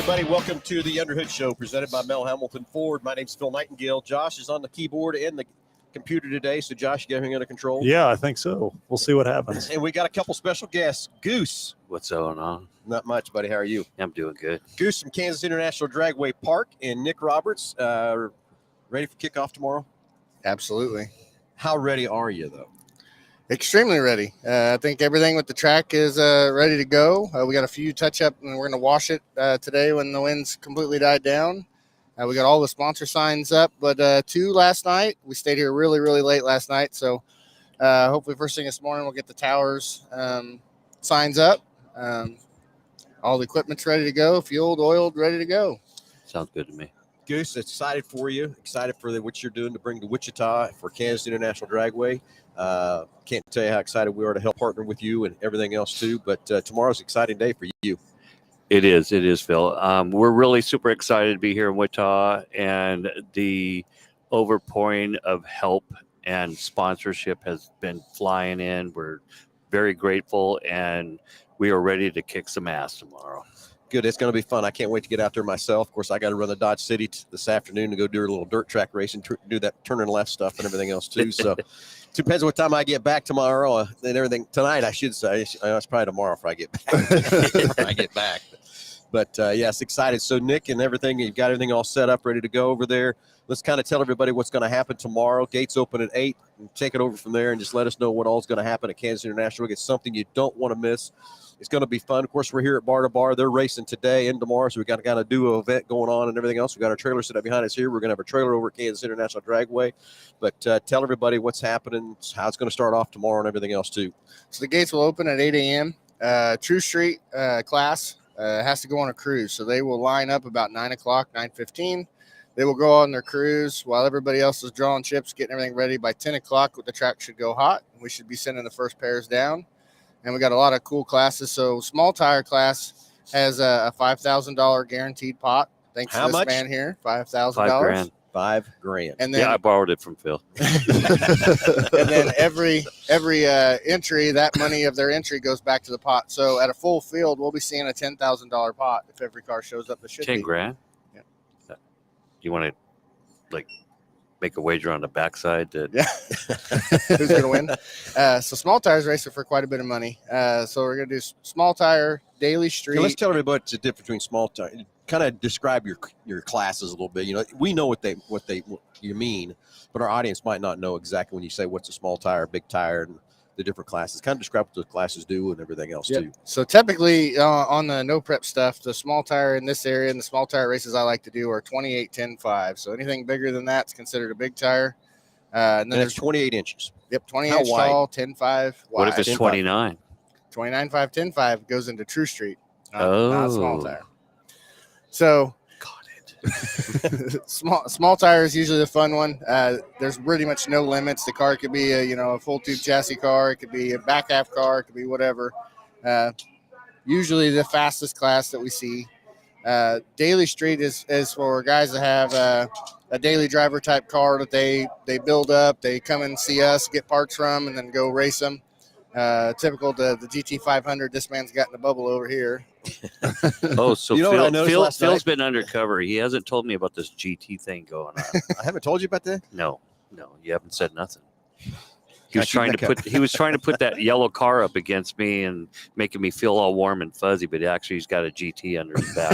everybody. Welcome to the Underhood Show presented by Mel Hambelton Ford. My name's Phil Nightingale. Josh is on the keyboard and the computer today. So, Josh, you got everything under control? Yeah, I think so. We'll see what happens. And we got a couple special guests. Goose. What's going on? Not much, buddy. How are you? I'm doing good. Goose from Kansas International Dragway Park and Nick Roberts. Ready for kickoff tomorrow? Absolutely. How ready are you, though? Extremely ready. I think everything with the track is ready to go. We got a few touch-up, and we're going to wash it today when the winds completely died down. We got all the sponsor signs up, but 2 last night. We stayed here really, really late last night, so hopefully first thing this morning we'll get the towers signs up. All the equipment's ready to go, fueled, oiled, ready to go. Sounds good to me. Goose, excited for you. Excited for what you're doing to bring to Wichita for Kansas International Dragway. Can't tell you how excited we are to help partner with you and everything else too. But tomorrow's an exciting day for you. It is, Phil. We're really super excited to be here in Wichita, and the overpouring of help and sponsorship has been flying in. We're very grateful, and we are ready to kick some ass tomorrow. Good. It's going to be fun. I can't wait to get out there myself. Of course, I got to run the Dodge City this afternoon to go do a little dirt track race and do that turn and left stuff and everything else too. So it depends on what time I get back tomorrow and everything tonight. I should say it's probably tomorrow if I get back. But yes, excited. So Nick and everything, you've got everything all set up, ready to go over there. Let's kind of tell everybody what's going to happen tomorrow. Gates open at 8. And take it over from there and just let us know what all is going to happen at Kansas International. It's something you don't want to miss. It's going to be fun. Of course, we're here at Bar to Bar. They're racing today and tomorrow, so we got to kind of do an event going on and everything else. We got our trailer set up behind us here. We're going to have a trailer over at Kansas International Dragway. But tell everybody what's happening, how it's going to start off tomorrow and everything else too. So the gates will open at 8 a.m. True Street class has to go on a cruise. So they will line up about 9 o'clock, 9:15. They will go on their cruise while everybody else is drawing chips, getting everything ready. By 10 o'clock, the track should go hot. We should be sending the first pairs down. And we got a lot of cool classes. So small tire class has a $5,000 guaranteed pot. Thanks to this man here, $5,000. $5,000. And then, I borrowed it from Phil. And then every entry, that money of their entry goes back to the pot. So at a full field, we'll be seeing a $10,000 pot if every car shows up. That should be $10,000. Yeah. Do you want to make a wager on the backside? Yeah. Who's going to win? So small tires racing for quite a bit of money. So we're going to do small tire, daily street. Okay, let's tell everybody what's the difference between small tire. Kind of describe your classes a little bit. You know, we know what you mean, but our audience might not know exactly when you say what's a small tire, big tire, and the different classes. Kind of describe what those classes do and everything else too. So typically on the no prep stuff, the small tire in this area and the small tire races I like to do are 28, 10, 5. So anything bigger than that's considered a big tire. And then it's 28 inches. Yep, 20 inch tall, 10, 5 wide. What if it's 29? 29, 5, 10, 5 goes into True Street, not small tire. So small tire is usually the fun one. There's pretty much no limits. The car could be a full tube chassis car. It could be a back half car. It could be whatever. Usually the fastest class that we see. Daily street is for guys that have a daily driver type car that they build up. They come and see us, get parts from, and then go race them. Typical to the GT500. This man's got in the bubble over here. Oh, so Phil's been undercover. He hasn't told me about this GT thing going on. I haven't told you about that? No, you haven't said nothing. He was trying to put that yellow car up against me and making me feel all warm and fuzzy, but actually he's got a GT under his back.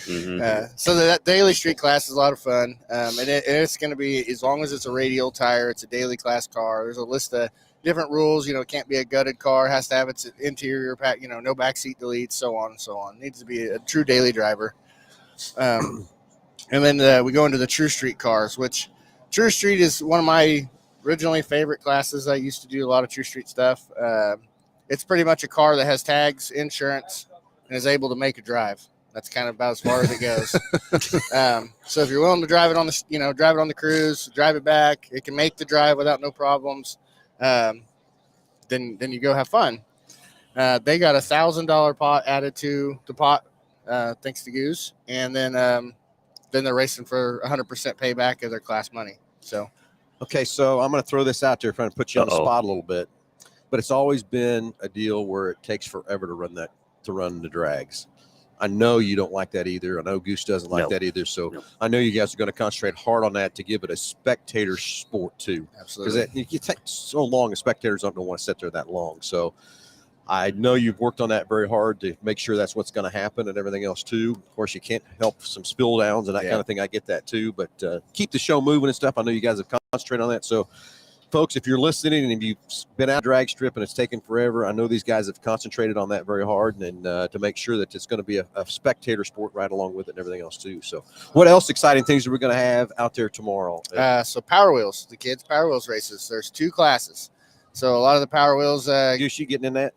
Mm-hmm. So that daily street class is a lot of fun. And it's going to be, as long as it's a radial tire, it's a daily class car. There's a list of different rules. It can't be a gutted car, has to have its interior pack, no backseat deletes, so on and so on. It needs to be a true daily driver. And then we go into the True Street cars, which True Street is one of my originally favorite classes. I used to do a lot of True Street stuff. It's pretty much a car that has tags, insurance, and is able to make a drive. That's kind of about as far as it goes. So if you're willing to drive it on the cruise, drive it back, it can make the drive without no problems. Then you go have fun. They got $1,000 pot added to the pot, thanks to Goose, and then they're racing for 100% payback of their class money. So, okay, so I'm going to throw this out there, trying to put you on the spot a little bit, but it's always been a deal where it takes forever to run the drags. I know you don't like that either. I know Goose doesn't like No. that either. So No. I know you guys are going to concentrate hard on that to give it a spectator sport too. Absolutely. Because you take so long, and spectators don't want to sit there that long. So I know you've worked on that very hard to make sure that's what's going to happen and everything else too. Of course, you can't help some spill downs and that kind of thing. I get that too, but keep the show moving and stuff. I know you guys have concentrated on that. So folks, if you're listening and if you've been out drag strip and it's taken forever, I know these guys have concentrated on that very hard and to make sure that it's going to be a spectator sport right along with it and everything else too. So what else exciting things are we going to have out there tomorrow? So Power Wheels, the kids' Power Wheels races. There's 2 classes. So a lot of the Power Wheels. Goose, you getting in that?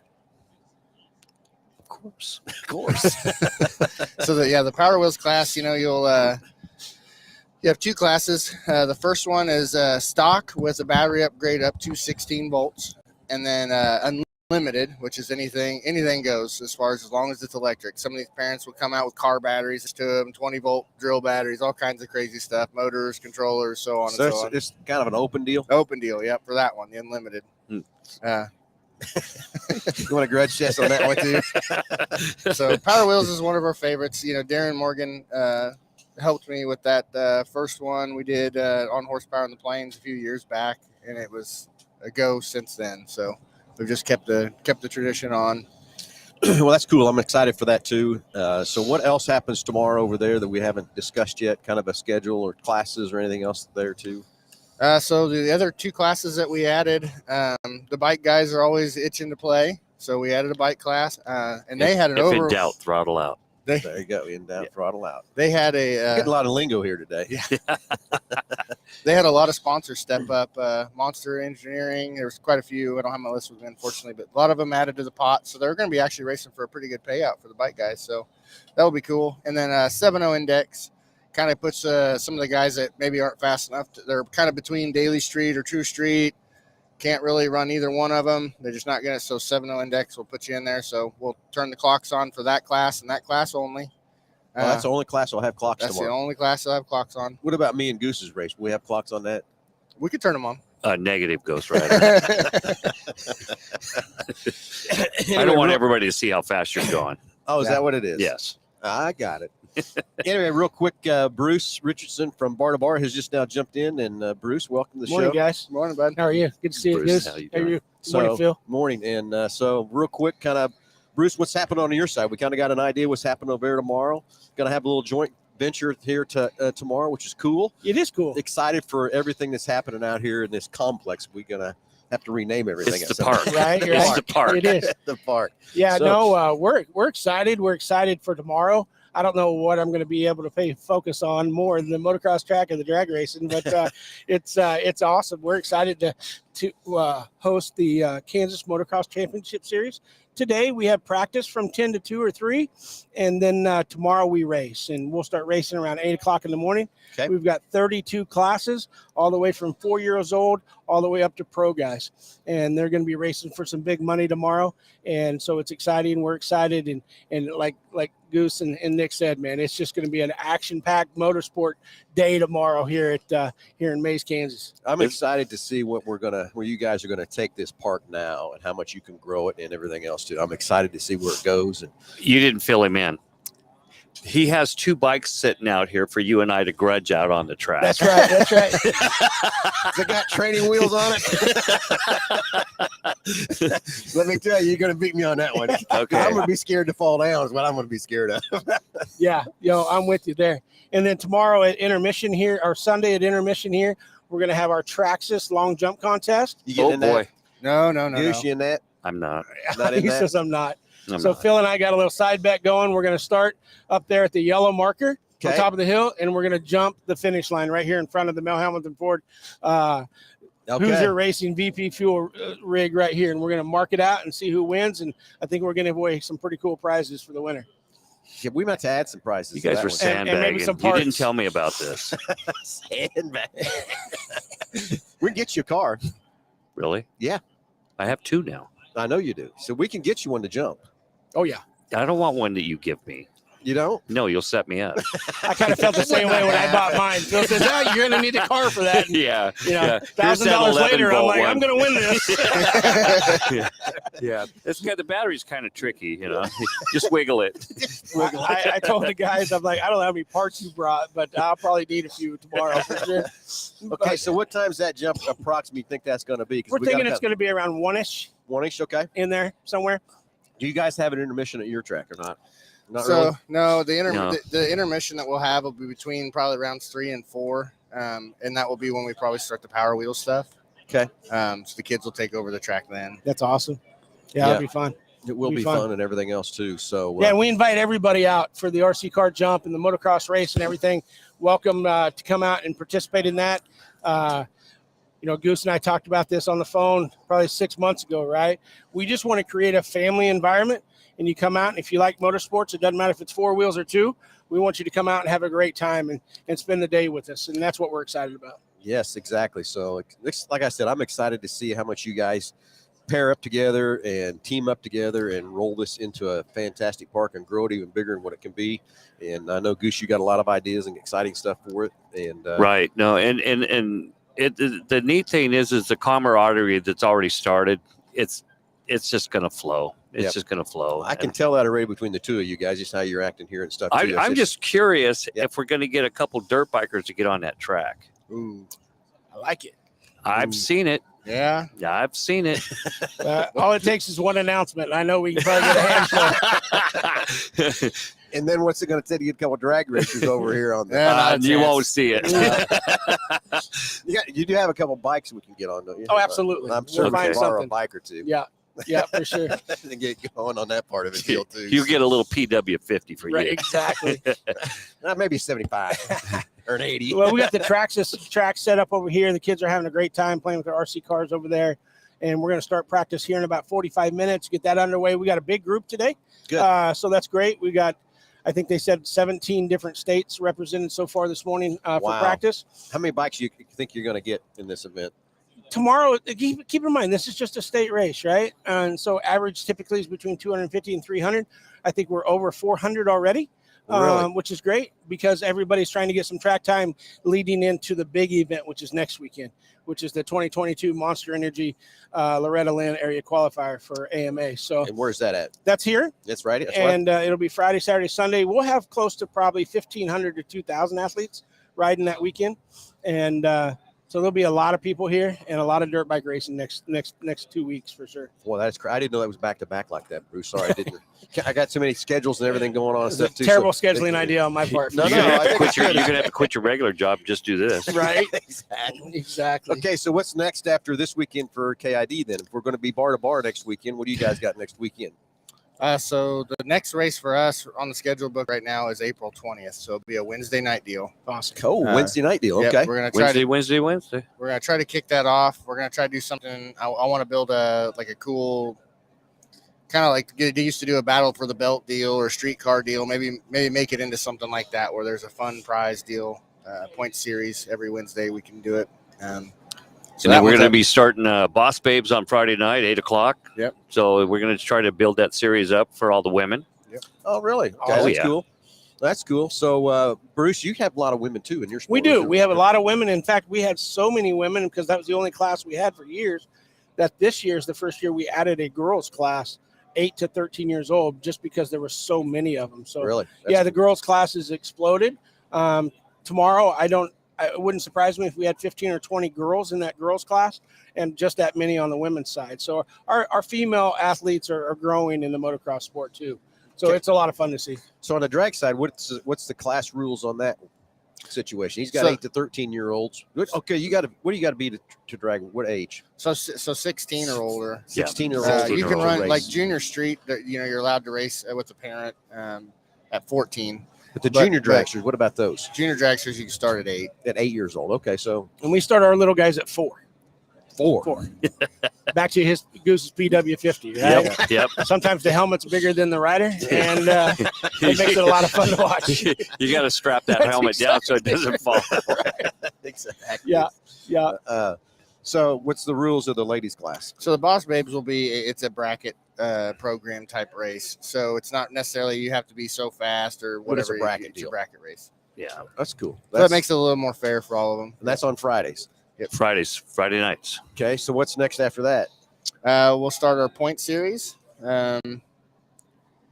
Of course. So the Power Wheels class, you'll you have 2 classes. The first one is stock with a battery upgrade up to 16 volts, and then unlimited, which is anything goes as long as it's electric. Some of these parents will come out with car batteries to them, 20-volt drill batteries, all kinds of crazy stuff, motors, controllers, so on and so on. It's kind of an open deal. Open deal, yep, for that one, the unlimited. You want a grudge test on that one too? So Power Wheels is one of our favorites. Darren Morgan helped me with that first one we did on Horsepower in the Plains a few years back, and it was a go since then. So we've just kept the tradition on. Well, that's cool. I'm excited for that too. So what else happens tomorrow over there that we haven't discussed yet? Kind of a schedule or classes or anything else there too? So the other 2 classes that we added, the bike guys are always itching to play. So we added a bike class, and they had an if in doubt, throttle out. There you go. In doubt, throttle out. They had Getting a lot of lingo here today. they had a lot of sponsors step up. Monster Engineering, there was quite a few. I don't have my list with me, unfortunately, but a lot of them added to the pot. So they're going to be actually racing for a pretty good payout for the bike guys. So that will be cool. And then 7.0 Index kind of puts some of the guys that maybe aren't fast enough. They're kind of between Daily Street or True Street. Can't really run either one of them. They're just not going to. So 7.0 Index will put you in there. So we'll turn the clocks on for that class and that class only. Well, that's the only class that'll have clocks That's tomorrow. the only class that'll have clocks on. What about me and Goose's race? We have clocks on that? We could turn them on. Negative, Ghost Rider. I don't want everybody to see how fast you're going. Oh, is that what it is? Yes. I got it. Anyway, real quick, Bruce Richardson from Bar to Bar has just now jumped in. And Bruce, welcome to the Morning, show. guys. Morning, bud. How are you? Good to see you, Bruce, Goose. how you How are doing? you? Morning, Phil. Morning. And so real quick, kind of, Bruce, what's happening on your side? We kind of got an idea what's happening over there tomorrow. Going to have a little joint venture here tomorrow, which is cool. It is cool. Excited for everything that's happening out here in this complex. We're going to have to rename everything. It's the park. Right? It's the park. It is. The park. Yeah, So- no, we're excited. We're excited for tomorrow. I don't know what I'm going to be able to focus on more than the motocross track and the drag racing, but it's awesome. We're excited to host the Kansas Motocross Championship Series. Today we have practice from 10 to 2 or 3, and then tomorrow we race, and we'll start racing around 8 o'clock in the morning. Okay. We've got 32 classes, all the way from 4 years old all the way up to pro guys, and they're going to be racing for some big money tomorrow, and so it's exciting. We're excited, and like Goose and Nick said, man, it's just going to be an action-packed motorsport day tomorrow here in Mays, Kansas. I'm excited to see where you guys are gonna take this park now and how much you can grow it and everything else too. I'm excited to see where it goes. And You didn't fill him in. He has 2 bikes sitting out here for you and I to grudge out on the track. That's right. That's right. they got training wheels on it. Let me tell you, you're gonna beat me on that one. Okay. I'm gonna be scared to fall down. Is what I'm gonna be scared of. Yeah, I'm with you there. And then tomorrow at intermission here, or Sunday at intermission here, we're going to have our Traxxas long jump contest. You getting Oh in boy, that? No. Goose, you in that? I'm not. Not in He that? says I'm not. I'm So not. Phil and I got a little side bet going. We're going to start up there at the yellow marker on Okay. top of the hill, and we're going to jump the finish line right here in front of the Mel Hambelton Ford Hoosier Racing VP fuel rig right here, and we're going to mark it out and see who wins. And I think we're going to give away some pretty cool prizes for the winner. Yeah, we might have to add some prices. You to guys that were one. And maybe sandbagging. some You didn't parts. tell me about this. Sandbag. We can get you a car. Really? Yeah. I have 2 now. I know you do. So we can get you one to jump. Oh yeah. I don't want one that you give me. You don't? No, you'll set me up. I kind of felt the same way when I bought mine. Phil says, "Oh, you're going to need a car for that." And, Yeah. you know, Yeah. Here's that $1,000 later, I'm 11-volt like, one. I'm going to win this. Yeah. It's got the battery's kind of tricky, you know. Just wiggle it. I told the guys, I'm like, I don't know how many parts you brought, but I'll probably need a few tomorrow for sure. Okay, But so what time's that jump approximately think that's going to be? 'Cause we're we gotta thinking it's cut- going to be around 1-ish 1-ish, okay. in there somewhere. Do you guys have an intermission at your track or not? Not So really? no, No. The intermission that we'll have will be between probably rounds 3 and 4, and that will be when we probably start the power wheel stuff. Okay. So the kids will take over the track then. That's awesome. Yeah, Yeah. it'll be fun. It will Be be fun. fun and everything else too. So Yeah, and we invite everybody out for the RC car jump and the motocross race and everything. Welcome to come out and participate in that. You know, Goose and I talked about this on the phone probably 6 months ago, right? We just want to create a family environment, and you come out, and if you like motorsports, it doesn't matter if it's 4 wheels or 2, we want you to come out and have a great time and spend the day with us, and that's what we're excited about. yes, exactly. So like I said, I'm excited to see how much you guys pair up together and team up together and roll this into a fantastic park and grow it even bigger than what it can be. And I know, Goose, you got a lot of ideas and exciting stuff for it. And Right. No, and the neat thing is the camaraderie that's already started. It's just going to flow. It's Yep. just going to flow. I can tell that already between the two of you guys, just how you're acting here and stuff. Too. It's I'm just curious Yep. if we're going to get a couple dirt bikers to get on that track. Ooh, I like it. I've seen it. yeah. Yeah, I've seen it. All it takes is one announcement. I know we can probably get a handful. And then what's it going to take to get a couple drag racers over here on that? Yeah. You won't see it. You do have a couple bikes we can get on, don't you? Oh, absolutely. I'm We'll sure we find can borrow a something. bike or two. Yeah, for sure. And get going on that part of it deal too. You get a little PW50 for Right, you. exactly. Maybe 75 or an 80. Well, we got the Traxxas track set up over here. The kids are having a great time playing with their RC cars over there. And we're going to start practice here in about 45 minutes, get that underway. We got a big group today. Good. So that's great. We got, I think they said 17 different states represented so far this morning for Wow. practice. How many bikes you think you're going to get in this event? Tomorrow, keep in mind, this is just a state race, right? And so average typically is between 250 and 300. I think we're over 400 already. Really? Which is great because everybody's trying to get some track time leading into the big event, which is next weekend, which is the 2022 Monster Energy Loretta Lynn area qualifier for AMA. So And where's that at? that's here, That's right. That's and it'll be Friday, Saturday, Sunday. We'll have close to probably 1,500 to 2,000 athletes riding that weekend, and so there'll be a lot of people here and a lot of dirt bike racing next 2 weeks for sure. Well, that's I didn't know that was back to back like that, Bruce. Sorry, I didn't. I got so many schedules and everything going on and It's a stuff too. terrible so- scheduling idea on my part. No, for no, sure. I think You're going to have to quit your regular job and just do this. Right? exactly. Exactly. Okay, so what's next after this weekend for KID then? If we're going to be bar to bar next weekend, what do you guys got next weekend? So the next race for us on the schedule book right now is April 20th. So it'll be a Wednesday night deal. Awesome. Cool. Wednesday night deal. Yep, Okay. we're gonna try Wednesday. we're gonna try to kick that off. We're gonna try to do something. I want to build a cool, kind of like they used to do a battle for the belt deal or street car deal. Maybe make it into something like that where there's a fun prize deal, point series every Wednesday. We can do it. So then we're going to be starting Boss Babes on Friday night, 8:00. Yep. So we're going to try to build that series up for all the women. Oh, really? Okay, Oh, that's yeah. cool. That's cool. So, Bruce, you have a lot of women too in your sport. We do. Is We have a lot of women. In fact, we had so many women because that was the only class we had for years that this year is the first year we added a girls class, 8 to 13 years old, just because there were so many of them. So Really? yeah, the girls class has exploded. Tomorrow, it wouldn't surprise me if we had 15 or 20 girls in that girls class and just that many on the women's side. So our female athletes are growing in the motocross sport too. So Okay. It's a lot of fun to see. So on the drag side, what's the class rules on that situation? He's got So- 8 to 13-year-olds. Okay, what do you got to be to drag? What age? So 16 or older. 16-year-olds. You can run race. like junior street. You're allowed to race with a parent at 14. But the but- junior but- dragsters, what about those? Junior dragsters, you can start at 8. At 8 years old. Okay, so And we start our little guys at 4. 4. Back to Goose's PW50, right? Yep. Sometimes the helmet's bigger than the rider, and it makes it a lot of fun to watch. You got to strap that That's helmet down so it doesn't fall. Exactly. Yeah. So what's the rules of the ladies class? So the Boss Babes it's a bracket program type race. So it's not necessarily you have to be so fast or What is a whatever. bracket It's a deal? bracket race. Yeah. That's cool. So that makes it a little more fair for all of them. and that's on Fridays. Friday nights. Okay, so what's next after that? We'll start our point series.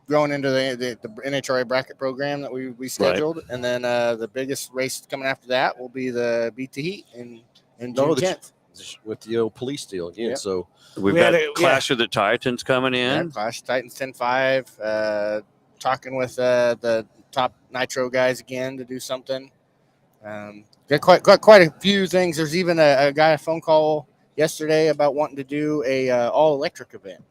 Going into the NHRA bracket program that we scheduled, and then the biggest race coming after that will be the Beat the Heat in June 10th. With the old police deal again. Yep. So We've We got had a- Clash of the Titans coming Yeah, in. Clash of Titans 10-5. Talking with the top Nitro guys again to do something. Got quite a few things. There's even a guy a phone call yesterday about wanting to do a all electric event.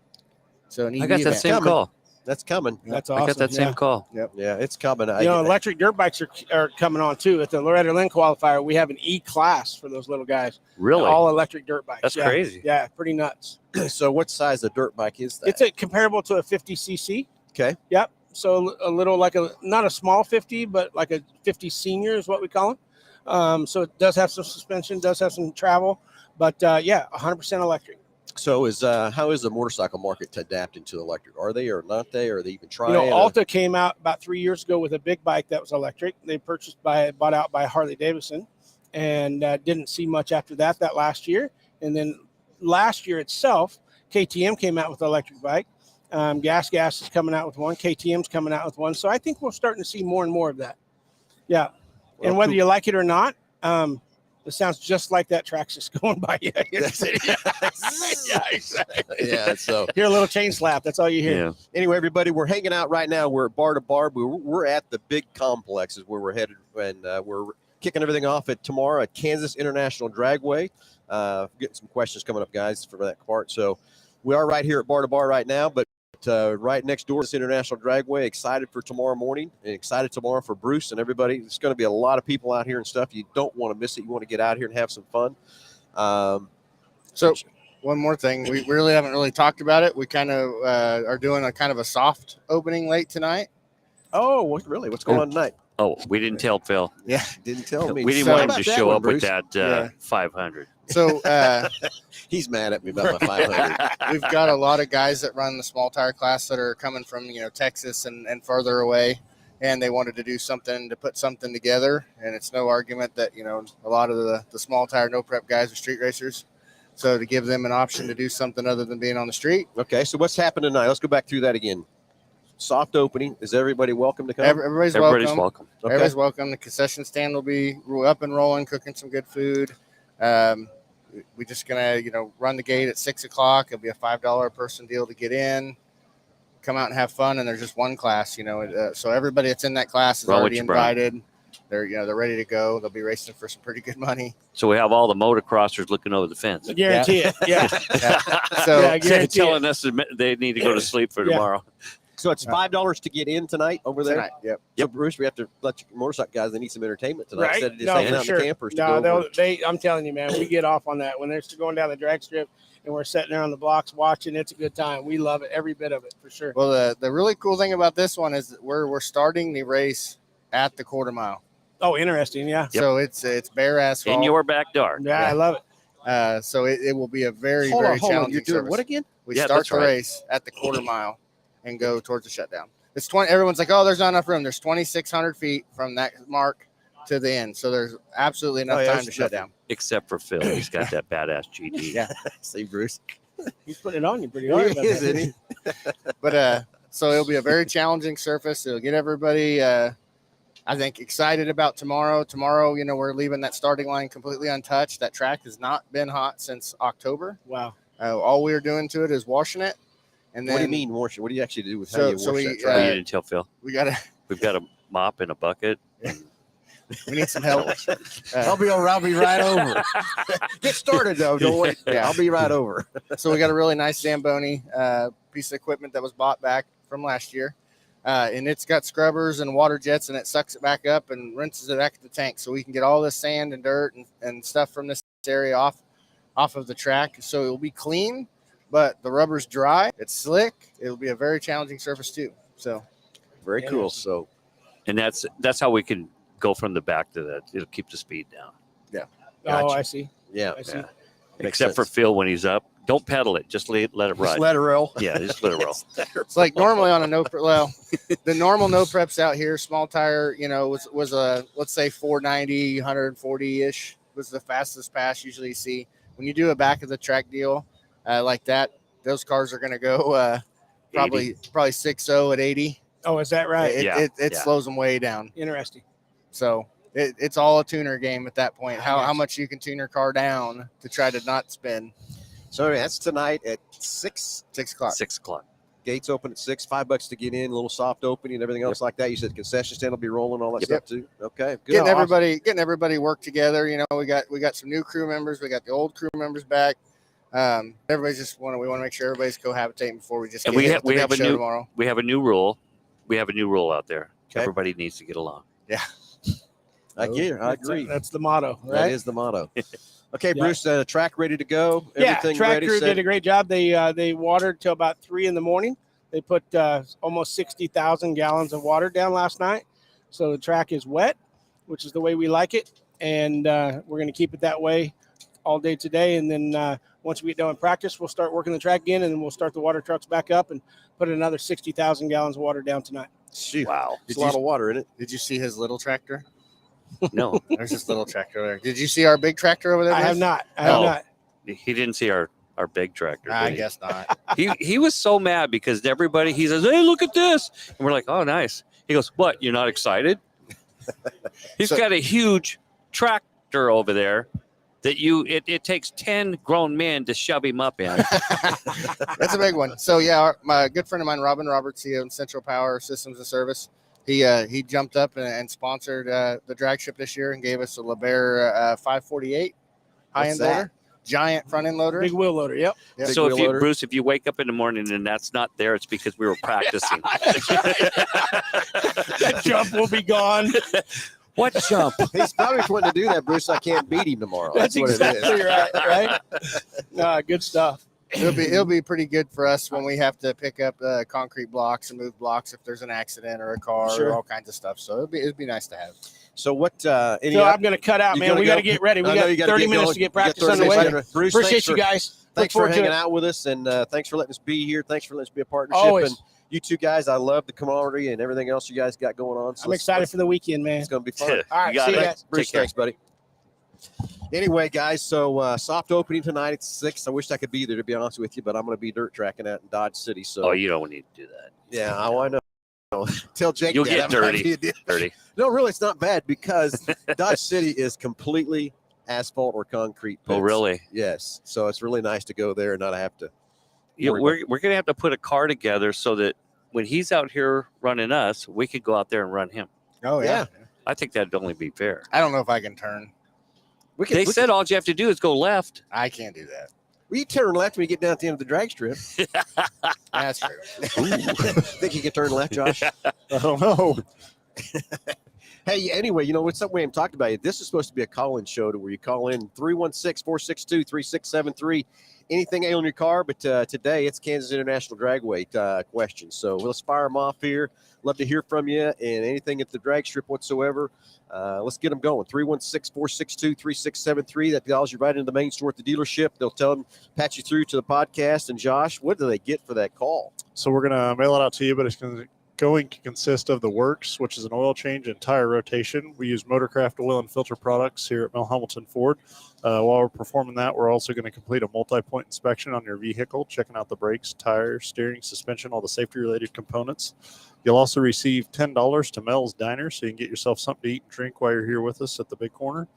So an EV I got that event. same Coming. call. that's coming. That's awesome. I got that same call. Yeah, it's coming. You know, electric dirt bikes are coming on too. At the Loretta Lynn qualifier, we have an E class for those little guys. Really? All electric dirt bikes. That's Yeah. crazy. Yeah, pretty nuts. So what size of dirt bike is that? It's comparable to a 50cc. Okay. Yep. So a little like not a small 50, but like a 50 senior is what we call them. So it does have some suspension, does have some travel, but yeah, 100% electric. So how is the motorcycle market to adapt into electric? Are they or not they? Are they even trying? You know, Alta came out about 3 years ago with a big bike that was electric. They bought out by Harley Davidson, and didn't see much after that last year. And then last year itself, KTM came out with an electric bike. Gas is coming out with one. KTM's coming out with one. So I think we're starting to see more and more of that. Yeah. Well, and whether cool. you like it or not, it sounds just like that Traxxas going by you. Yeah, exactly. Yeah. So Hear a little chain slap. That's all you hear. Yeah. anyway, everybody, we're hanging out right now. We're at Bar to Bar. We're at the big complexes where we're headed, and we're kicking everything off at tomorrow at Kansas International Dragway. Getting some questions coming up, guys, for that part. So we are right here at Bar to Bar right now, but right next door, this International Dragway. Excited for tomorrow morning, and excited tomorrow for Bruce and everybody. There's going to be a lot of people out here and stuff. You don't want to miss it. You want to get out here and have some fun. So one more thing, we really haven't really talked about it. We kind of are doing a kind of a soft opening late tonight. Oh, really? What's going on tonight? Oh, we didn't tell Phil. Yeah. Didn't tell me. We didn't So- want him How to about that show one, up with Bruce? that Yeah. 500. So He's mad at me about my 500. we've got a lot of guys that run the small tire class that are coming from Texas and further away, and they wanted to do something to put something together. And it's no argument that a lot of the small tire no prep guys are street racers. So to give them an option to do something other than being on the street, Okay, so what's happening tonight? Let's go back through that again. Soft opening. Is everybody welcome to come? everybody's Everybody's welcome. welcome. Okay. Everybody's welcome. The concession stand will be up and rolling, cooking some good food. We're just gonna, run the gate at 6:00. It'll be a $5 a person deal to get in. Come out and have fun. And there's just one class, so everybody that's in that class is Run with already your brand. invited. They're ready to go. They'll be racing for some pretty good money. So we have all the motocrossers looking over the fence. I guarantee it. Yeah. So Yeah, I guarantee telling us that they need to go to sleep for Yeah. tomorrow. So it's $5 to get in tonight over there. tonight, yep. So Bruce, we have to let your motorcycle guys. They need some entertainment tonight Right? instead of just No, hanging for out in sure. the campers. No, to go over. I'm telling you, man, we get off on that when they're going down the drag strip and we're sitting there on the blocks watching. It's a good time. We love it, every bit of it, for sure. Well, the really cool thing about this one is that we're starting the race at the quarter mile. Oh, interesting. Yeah. Yep. So it's bare asphalt. In your backyard. Yeah, I love it. So it will be a very, Hold very on, hold on. challenging You're doing service. what again? We Yeah, start that's the right. race at the quarter mile and go towards the shutdown. It's 20. Everyone's like, "Oh, there's not enough room." There's 2,600 feet from that mark to the end, so there's absolutely enough yeah, time there's to shut nothing. down. Except for Phil. He's got that badass GD. Yeah. See, Bruce. He's putting it on you pretty hard. about Isn't that. he? But so it'll be a very challenging surface. It'll get everybody, I think, excited about tomorrow. Tomorrow, we're leaving that starting line completely untouched. That track has not been hot since October. Wow. All we're doing to it is washing it. And then What do you mean wash it? What do you actually do with how So- you wash so we, that Oh, track? you didn't tell Phil. we gotta We've got a mop and a bucket. we need some help. I'll be over. I'll be right over. Get started though. Don't wait. Yeah. I'll be right over. So we got a really nice Zamboni piece of equipment that was bought back from last year. And it's got scrubbers and water jets, and it sucks it back up and rinses it back to the tank. So we can get all this sand and dirt and stuff from this area off of the track. So it'll be clean, but the rubber's dry. It's slick. It'll be a very challenging surface too. So Very cool. So And that's how we can go from the back to that. It'll keep the speed down. Oh, Gotcha. I see. yeah, I see. Yeah. Makes Except for sense. Phil when he's up, Don't pedal it. Just let it Just ride. let her roll. Yeah, just let it roll. It's like normally on a the normal no preps out here, small tire, was a, let's say 490, 140-ish was the fastest pass usually you see. When you do a back of the track deal like that, those cars are going to go probably 6.0 at 80. Oh, is that right? It slows them way down. Interesting. So it's all a tuner game at that point. How much you can tune your car down to try to not spin. So that's tonight at 6. 6 o'clock. 6 o'clock. Gates open at 6. $5 to get in. A little soft opening and everything else like that. You said concession stand will be rolling, all that stuff too. Okay, good. Getting everybody work together. We got some new crew members. We got the old crew members back. Everybody's we want to make sure everybody's cohabitating before we just. And we have a new tomorrow. We have a new rule. We have a new rule out there. Okay. Everybody needs to get along. Yeah, I get it. I agree. That's the motto, right? That is the motto. Okay, Bruce, track ready to go. Yeah, Everything track ready, crew set? did a great job. They watered till about 3 a.m. They put almost 60,000 gallons of water down last night. So the track is wet, which is the way we like it. And we're going to keep it that way all day today. And then once we get done with practice, we'll start working the track again, and then we'll start the water trucks back up and put another 60,000 gallons of water down tonight. Shoot. Wow. There's a lot of water in it. Did you see his little tractor? No, There's this little tractor there. Did you see our big tractor over there? I have not. I have not. he didn't see our big tractor. I did he? guess not. He was so mad because he says, "Hey, look at this," and we're like, "Oh, nice." He goes, "What? You're not excited?" He's got a huge tractor over there that it takes 10 grown men to shove him up in. That's a big one. So yeah, my good friend of mine, Robin Roberts, he owns Central Power Systems and Service. He jumped up and sponsored the drag strip this year and gave us a LeBaire 548 high-end loader, giant front-end loader. Big wheel loader, yep. So Bruce, if you wake up in the morning and that's not there, it's because we were practicing. That jump will be gone. What jump? He's probably wanting to do that, Bruce. I can't beat him tomorrow. That's what exactly it is. right. Good stuff. It'll be pretty good for us when we have to pick up concrete blocks and move blocks if there's an accident or a car or all kinds of stuff. So it'd be nice to have. So what? So I'm going to cut out, man. We got to get ready. We got 30 minutes to get practice underway. Bruce, appreciate you guys. Thanks for hanging out with us, and thanks for letting us be here. Thanks for letting us be a partnership. Always. And you two guys, I love the camaraderie and everything else you guys got going on. So I'm excited for the weekend, man. It's going to be fun. All right, see you guys. Bruce, thanks, buddy. Anyway, guys, so soft opening tonight at 6. I wish I could be there, to be honest with you, but I'm going to be dirt tracking out in Dodge City. So You don't need to do that. Yeah, I know. Tell Jake You'll that. get dirty. No, really, it's not bad because Dodge City is completely asphalt or concrete pits. Oh, really? Yes. So it's really nice to go there and not have to. We're going to have to put a car together so that when he's out here running us, we could go out there and run him. Oh, yeah. I think that'd only be fair. I don't know if I can turn. They said all you have to do is go left. I can't do that. We turn left when you get down at the end of the drag strip. That's true. Think you can turn left, Josh? I don't know. Hey, anyway, what's something we haven't talked about yet? This is supposed to be a call-in show to where you call in 316-462-3673. Anything ailing your car, but today it's Kansas International Dragway questions. So let's fire them off here. Love to hear from you and anything at the drag strip whatsoever. Let's get them going. 316-462-3673. That dials you right into the main store at the dealership. They'll tell them, patch you through to the podcast. And Josh, what do they get for that call? So we're going to mail it out to you, but it's going to consist of the works, which is an oil change and tire rotation. We use Motorcraft oil and filter products here at Mel Hambelton Ford. While we're performing that, we're also going to complete a multi-point inspection on your vehicle, checking out the brakes, tires, steering, suspension, all the safety-related components. You'll also receive $10 to Mel's Diner, so you can get yourself something to eat and drink while you're here with us at the big corner.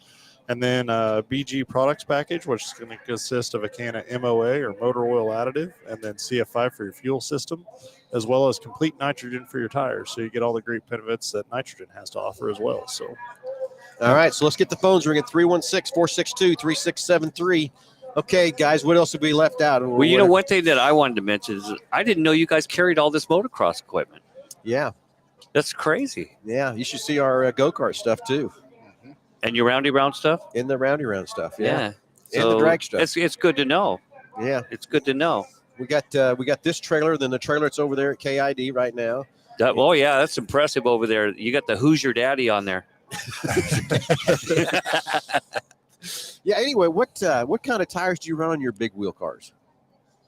And then BG products package, which is going to consist of a can of MOA or motor oil additive, and then CF5 for your fuel system, as well as complete nitrogen for your tires. So you get all the great benefits that nitrogen has to offer as well. So, all right, so let's get the phones ringing. 316-462-3673. Okay, guys, what else have we left out? Well, one thing that I wanted to mention is I didn't know you guys carried all this motocross equipment. Yeah. That's crazy. Yeah, you should see our go-kart stuff, too. And your roundy round stuff? In the roundy round stuff, yeah. So and the drag stuff. It's good to know. Yeah. It's good to know. We got this trailer, then the trailer that's over there at KID right now. That's impressive over there. You got the Who's Your Daddy on there. Yeah, anyway, what kind of tires do you run on your big wheel cars?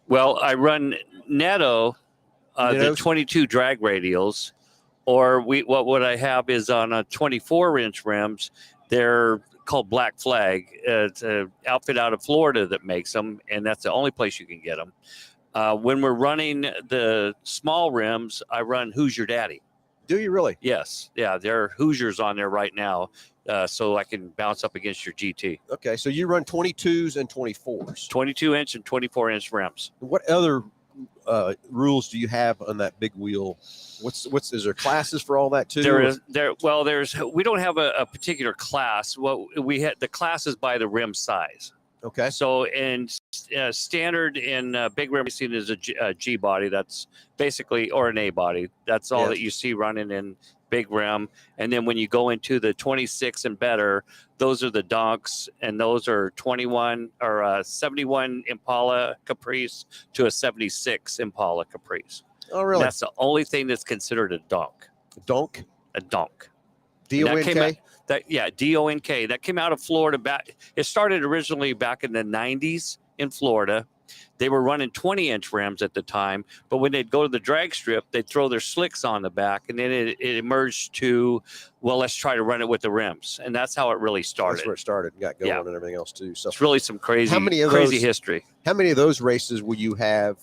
Well, I run Netto, the Nettos? 22 drag radials, or what I have is on a 24-inch rims. They're called Black Flag. It's an outfit out of Florida that makes them, and that's the only place you can get them. When we're running the small rims, I run Who's Your Daddy. Do you really? Yes, yeah, there are Hoosiers on there right now, so I can bounce up against your GT. Okay, so you run 22s and 24s. 22-inch and 24-inch rims. What other rules do you have on that big wheel? Is there classes for all that too? We don't have a particular class. What we had, the class is by the rim size. Okay. So in standard in big rim racing is a G body. That's basically, or an A body. That's all that you see running in big rim. And then when you go into the 26 and better, those are the donks, and those are 21 or 71 Impala Caprice to a 76 Impala Caprice. Oh, really? That's the only thing that's considered a donk. Donk? A donk. D-O-N-K? D-O-N-K. That came out of Florida back. It started originally back in the 90s in Florida. They were running 20-inch rims at the time, but when they'd go to the drag strip, they'd throw their slicks on the back, and then it emerged to, well, let's try to run it with the rims, and that's how it really started. That's where it started and got going and everything else too. So it's really some crazy history. How many of those races will you have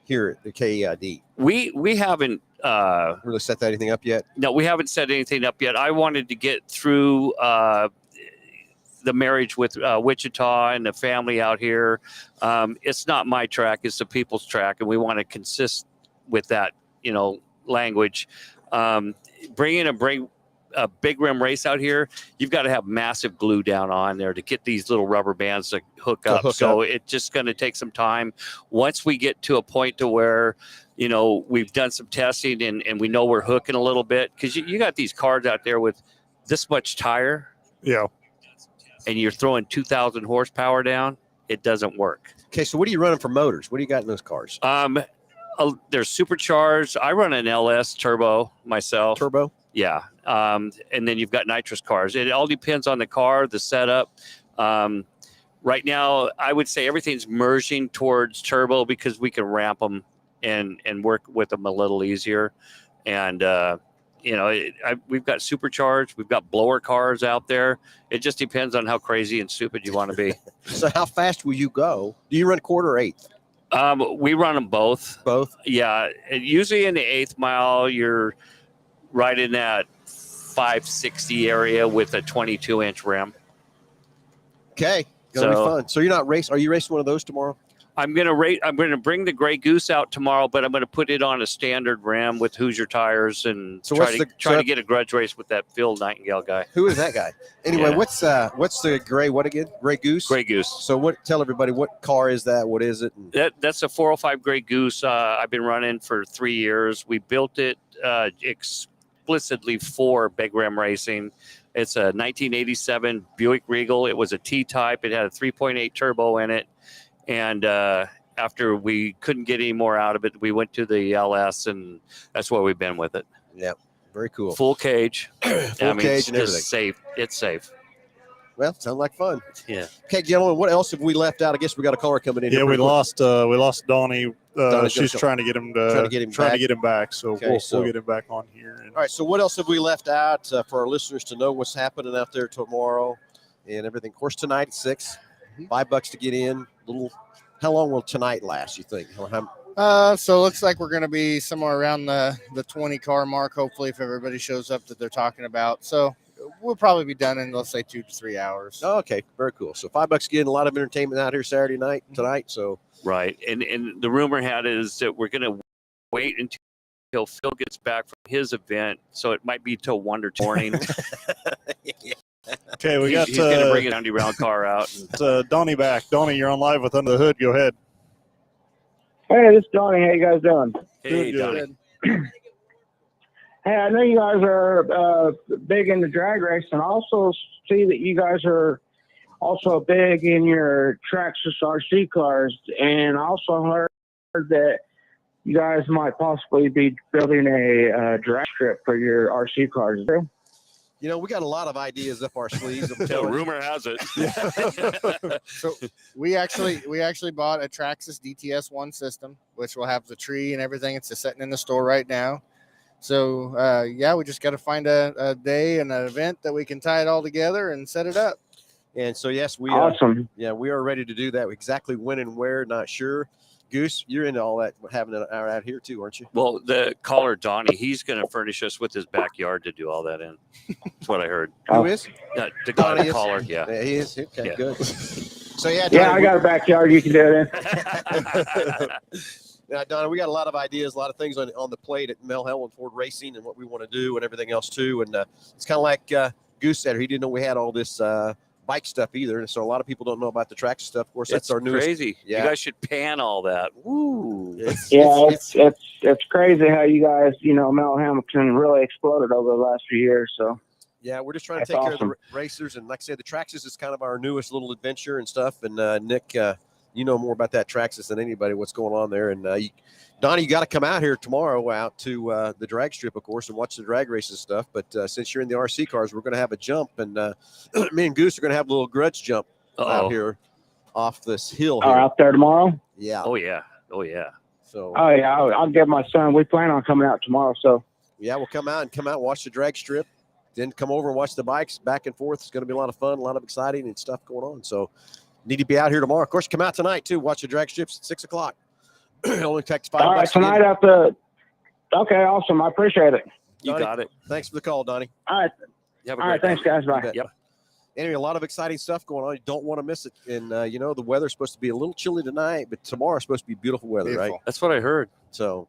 here at the KEID? We haven't really set anything up yet. No, we haven't set anything up yet. I wanted to get through the marriage with Wichita and the family out here. It's not my track; it's the people's track, and we want to consist with that, language. Bringing a big rim race out here, you've got to have massive glue down on there to get these little rubber bands to hook up. It's just going to take some time. Once we get to a point to where, we've done some testing and we know we're hooking a little bit, because you got these cars out there with this much tire. Yeah. And you're throwing 2,000 horsepower down, it doesn't work. Okay, so what are you running for motors? What do you got in those cars? They're supercharged. I run an LS turbo myself. Turbo? Yeah. And then you've got nitrous cars. It all depends on the car, the setup. Right now, I would say everything's merging towards turbo because we can ramp them and work with them a little easier. And, we've got supercharged. We've got blower cars out there. It just depends on how crazy and stupid you want to be. So how fast will you go? Do you run quarter or eighth? We run them both. Both? Yeah. And usually in the 8th mile, you're right in that 560 area with a 22-inch rim. Okay. Gonna be fun. So you're not racing. Are you racing one of those tomorrow? I'm gonna bring the Gray Goose out tomorrow, but I'm gonna put it on a standard rim with Hoosier tires and try to get a grudge race with that Phil Nightingale guy. Who is that guy? Anyway, what's the gray? What again? Gray Goose. Gray Goose. So tell everybody what car is that? What is it? That's a 405 Gray Goose. I've been running for 3 years. We built it explicitly for big rim racing. It's a 1987 Buick Regal. It was a T-type. It had a 3.8 turbo in it. And after we couldn't get any more out of it, we went to the LS, and that's where we've been with it. Yeah, very cool. Full cage. Cage and everything. Safe. It's safe. Well, sounds like fun. Yeah. Okay, gentlemen, what else have we left out? I guess we got a caller coming in. Yeah, we lost Donnie. Donnie's she's trying to get him back. So we'll get him back on here. All right. So what else have we left out for our listeners to know what's happening out there tomorrow and everything? Of course, tonight at 6, $5 to get in. How long will tonight last, you think? So it looks like we're going to be somewhere around the 20 car mark, hopefully, if everybody shows up that they're talking about. So we'll probably be done in, let's say, 2 to 3 hours. Oh, okay, very cool. So $5 getting a lot of entertainment out here Saturday night tonight. So right, and the rumor had is that we're going to wait until Phil gets back from his event, so it might be till 1 or 2 morning. Okay, he's going to bring an underground car out. Donnie back. Donnie, you're on live with Under the Hood. Go ahead. Hey, this is Donnie. How you guys doing? Hey, Donnie. Hey, I know you guys are big into drag race, and also see that you guys are also big in your Traxxas RC cars, and also heard that you guys might possibly be building a drag strip for your RC cars. You know, we got a lot of ideas up our sleeves. I'm The telling you. rumor has it. So we actually bought a Traxxas DTS1 system, which will have the tree and everything. It's just sitting in the store right now. So yeah, we just got to find a day and an event that we can tie it all together and set it up. And so, yes, we Awesome. we are ready to do that. Exactly when and where, not sure. Goose, you're into all that, having it out here too, aren't you? Well, the caller, Donnie, he's going to furnish us with his backyard to do all that in. That's what I heard. Who is? The Donnie is? caller, yeah. Yeah, he is. Okay, Yeah. good. So, yeah, Yeah, Donnie, I got a backyard you can do it in. Now, Donna, we got a lot of ideas, a lot of things on the plate at Mel Hambelton Ford Racing and what we want to do and everything else too. And it's kind of like Goose said, he didn't know we had all this bike stuff either. And so a lot of people don't know about the Traxxas stuff. Of course, that's our newest. Crazy. Yeah. You guys should pan all that. Woo. It's crazy how you guys, Mel Hambelton really exploded over the last few years. So Yeah, we're just trying to That's take care awesome. of the racers. And like I said, the Traxxas is kind of our newest little adventure and stuff. And Nick, you know more about that Traxxas than anybody, what's going on there. And Donnie, you got to come out here tomorrow out to the drag strip, of course, and watch the drag races and stuff. But since you're in the RC cars, we're going to have a jump. And me and Goose are going to have a little grudge jump out here off this hill here. out there tomorrow. Yeah. Oh, yeah. Oh, yeah. So, Oh yeah, I'll get my son. We plan on coming out tomorrow. So yeah, we'll come out and watch the drag strip. Then come over and watch the bikes back and forth. It's going to be a lot of fun, a lot of exciting and stuff going on. So need to be out here tomorrow. Of course, come out tonight too. Watch the drag strips at 6 o'clock. It only takes $5. all right, to get tonight in. after. Okay, awesome. I appreciate it. You Donnie, got it. Thanks for the call, Donnie. All right, You have a all great right. Thanks, guys. Bye. Bet. Yep. Anyway, a lot of exciting stuff going on. You don't want to miss it. And the weather's supposed to be a little chilly tonight, but tomorrow's supposed to be beautiful weather, right? Beautiful. That's what I heard. So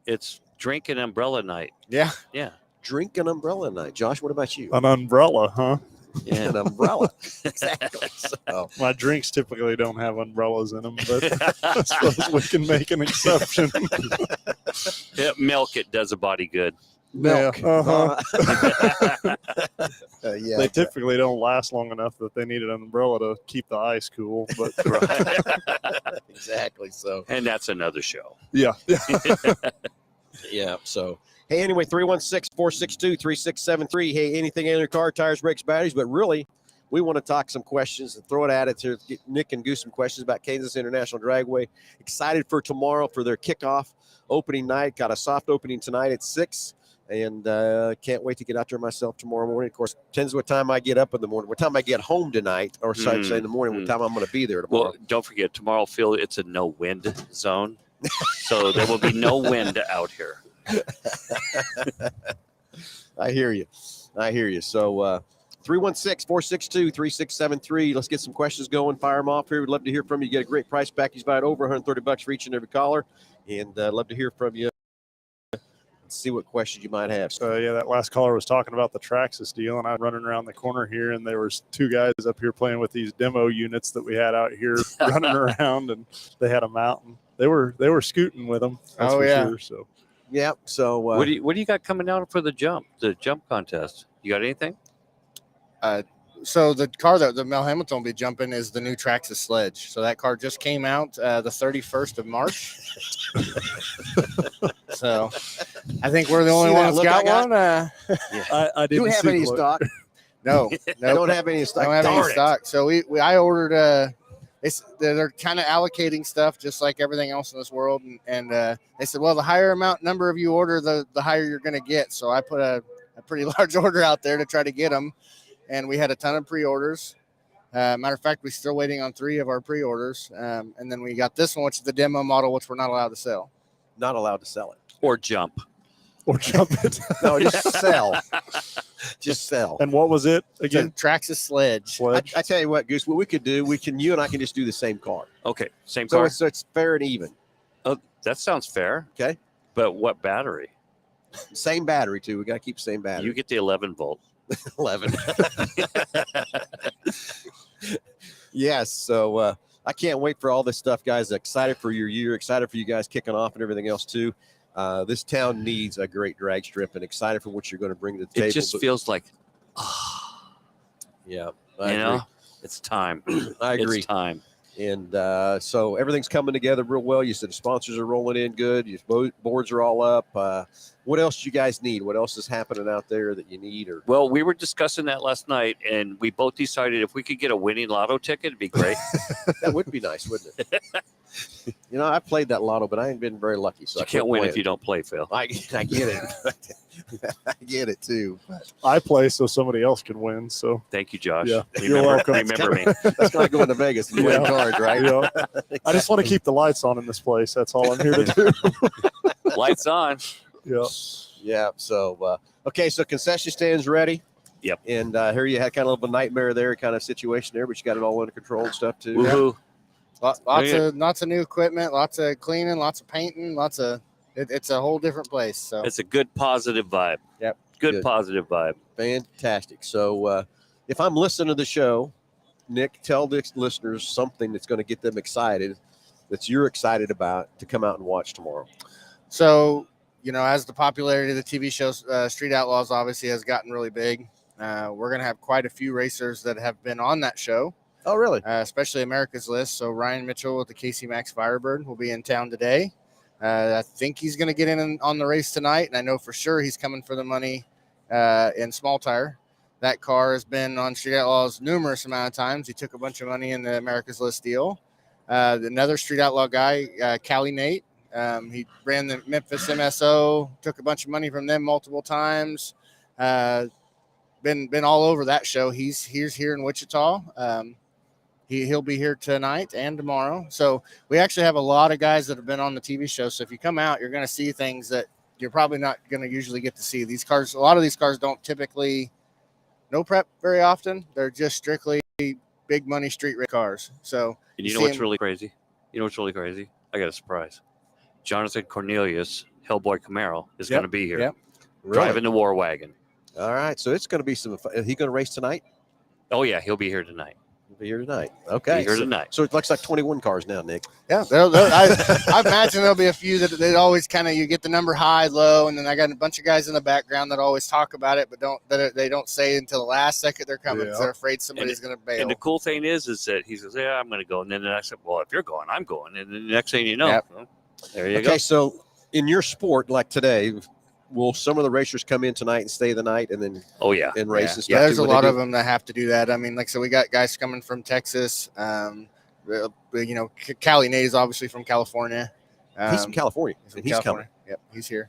It's drink and umbrella night. Yeah. Yeah. drink an umbrella night. Josh, what about you? An umbrella, huh? Yeah. An umbrella. Exactly. So, My drinks typically don't have umbrellas in them, but I suppose we can make an exception. Yeah, milk, it does a body good. milk. Yeah, uh-huh. Yeah. They typically don't last long enough that they need an umbrella to keep the ice cool. But Exactly. So, And that's another show. yeah, yeah. So, hey, anyway, 316-462-3673. Hey, anything in your car, tires, brakes, batteries. But really, we want to talk some questions and throw it at it to get Nick and Goose some questions about Kansas International Dragway. Excited for tomorrow for their kickoff opening night. Got a soft opening tonight at 6. And can't wait to get out there myself tomorrow morning. Of course, depends what time I get up in the morning, what time I get home tonight, or so I'd say in the morning, what time I'm going to be there tomorrow. Well, don't forget, tomorrow, Phil, it's a no wind zone. So there will be no wind out here. I hear you. So 316-462-3673. Let's get some questions going. Fire them off here. We'd love to hear from you. Get a great price package, about over $130 for each and every caller. And love to hear from you. See what questions you might have. so yeah, that last caller was talking about the Traxxas deal, and I'm running around the corner here, and there was two guys up here playing with these demo units that we had out here running around, and they had them out, and they were scooting with them. That's Oh, for yeah. sure. So Yeah. So What do you got coming out for the jump contest? You got anything? So the car that the Mel Hambelton will be jumping is the new Traxxas Sledge. So that car just came out the 31st of March. So I think we're the only See one that that's look got I got? one. I do didn't you have see any the look. stock? No, I no, don't have any stock. I don't have any Darn it. stock. So I ordered. They're kind of allocating stuff just like everything else in this world, and they said, well, the higher number of you order, the higher you're going to get. So I put a pretty large order out there to try to get them, and we had a ton of pre-orders. Matter of fact, we're still waiting on 3 of our pre-orders, and then we got this one, which is the demo model, which we're not allowed to sell. Not allowed to sell it. Or jump? or jump it. No, just sell. Just sell. And what was it It's a again? Traxxas Sledge. Sledge. I tell you what, Goose, what we could do, you and I can just do the same car. Okay, same So car. it's fair and even. Oh, that sounds fair. Okay. But what battery? Same battery, too. We got to keep the same battery. You get the 11 volt. 11. Yes. So I can't wait for all this stuff, guys. Excited for your year. Excited for you guys kicking off and everything else, too. This town needs a great drag strip, and excited for what you're going to bring to the table. It just But- feels like, yeah. you know, it's time. I agree. It's time. And so everything's coming together real well. You said the sponsors are rolling in good. Your boards are all up. What else do you guys need? What else is happening out there that you need? Or Well, we were discussing that last night, and we both decided if we could get a winning lotto ticket, it'd be great. that would be nice, wouldn't it? You know, I played that lotto, but I ain't been very lucky. So You I can't quit win playing. if you don't play, Phil. I get it. I get it too. But I play so somebody else can win. So Thank you, Josh. Yeah, you're welcome. Remember me. that's kind of going to Vegas and win Yeah. cards, right? you know, I just want to keep the lights on in this place. That's all I'm here to do. Lights on. Yeah. Yeah. So, okay. So concession stands ready. Yep. And here you had kind of a nightmare there kind of situation there, but you got it all under control and stuff too. Woohoo. Lots of new equipment, lots of cleaning, lots of painting, it's a whole different place. So It's a good positive vibe. Yep. Good positive vibe. Fantastic. So if I'm listening to the show, Nick, tell the listeners something that's going to get them excited, that you're excited about to come out and watch tomorrow. So, you know, as the popularity of the TV show Street Outlaws obviously has gotten really big, we're going to have quite a few racers that have been on that show, Oh, really? especially America's List. So Ryan Mitchell with the Casey Max Firebird will be in town today. I think he's going to get in on the race tonight, and I know for sure he's coming for the money in small tire. That car has been on Street Outlaws numerous amount of times. He took a bunch of money in the America's List deal. Another Street Outlaw guy, Cali Nate, he ran the Memphis MSO, took a bunch of money from them multiple times. Been all over that show. He's here in Wichita. He'll be here tonight and tomorrow. So we actually have a lot of guys that have been on the TV show. So if you come out, you're going to see things that you're probably not going to usually get to see. These cars, a lot of these cars don't typically no prep very often. They're just strictly big money street race cars. So And you know what's really crazy? I got a surprise. Jonathan Cornelius, Hellboy Camaro, is going to be here. Yep. Driving the War Wagon. All right. So it's going to be some fun. Is he going to race tonight? Oh, yeah, he'll be here tonight. He'll be here tonight. Okay. Be here tonight. So it looks like 21 cars now, Nick. Yeah, I imagine there'll be a few that they always kind of you get the number high, low, and then I got a bunch of guys in the background that always talk about it, but they don't say until the last second they're coming because they're afraid somebody's going to bail. And the cool thing is that he says, "Yeah, I'm going to go," and then I said, "Well, if you're going, I'm going." And then the next thing you know, Yep. well, there you Okay. go. So in your sport, like today, will some of the racers come in tonight and stay the night and then Oh yeah, and race and stuff? Yeah, there's too? a What they lot do? of them that have to do that. I mean, like, so we got guys coming from Texas. You know, Cali Nate is obviously from California. He's from California. From And he's California. Yep, he's here.